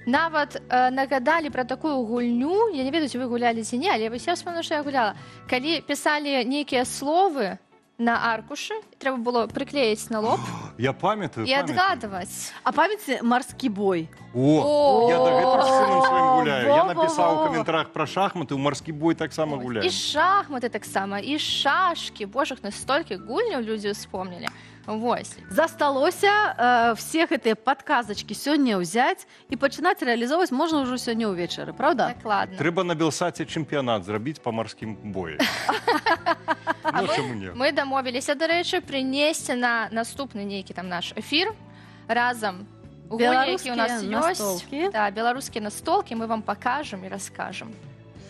Нават нагадали про такую гульню, я не ведаю, ці вы гулялі ці не, але я вспомнила, што я гуляла. Калі пісалі нейкія словы на аркушы, трэба было прыклеіць на лоб. Я памятаю. І адгадваць. А памяці марскі бой? О, я дагэтуль з сынам сваім гуляю. Я напісаў у каментарах пра шахматы, у марскі бой таксама гуляю. І шахматы таксама, і шашкі. Боже, настолькі гульняў людзі вспомнілі. Вось. Засталося все гэтыя падказачкі сёння ўзяць і пачынаць рэалізоўваць можна ўжо сёння ўвечары, правда? Дакладна. Трэба на Белсаце чэмпіянат зрабіць па марскім бою. Ну, чаму не? Мы дамовіліся, дарэчы, прынесці на наступны нейкі там наш эфір разам гульні, які у нас ёсць. Да, беларускія настолкі мы вам пакажам і раскажам.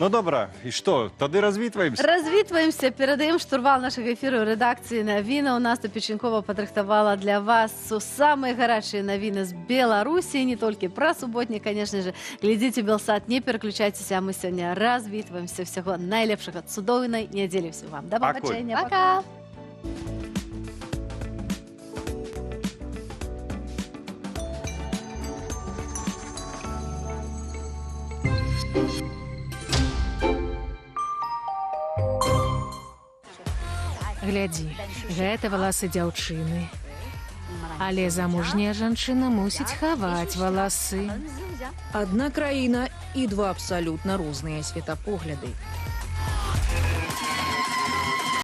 Ну, добра. І што, тады развітваемся? Развітваемся, перадаем штурвал нашага эфіру рэдакцыі навіна. У нас Печенкова падрыхтавала для вас самыя гарачыя навіны з Беларусі, не толькі пра суботні, конечно же. Глядзіце Белсат, не пераключайцеся, а мы сёння развітваемся. Всяго найлепшага, цудоўнай нядзелі всім вам. Да пабачэння. Пока. Глядзі, гэта валасы дзяўчыны. Але замужняя жанчына мусіць хаваць валасы. Одна краіна і два абсалютна розныя светапогляды.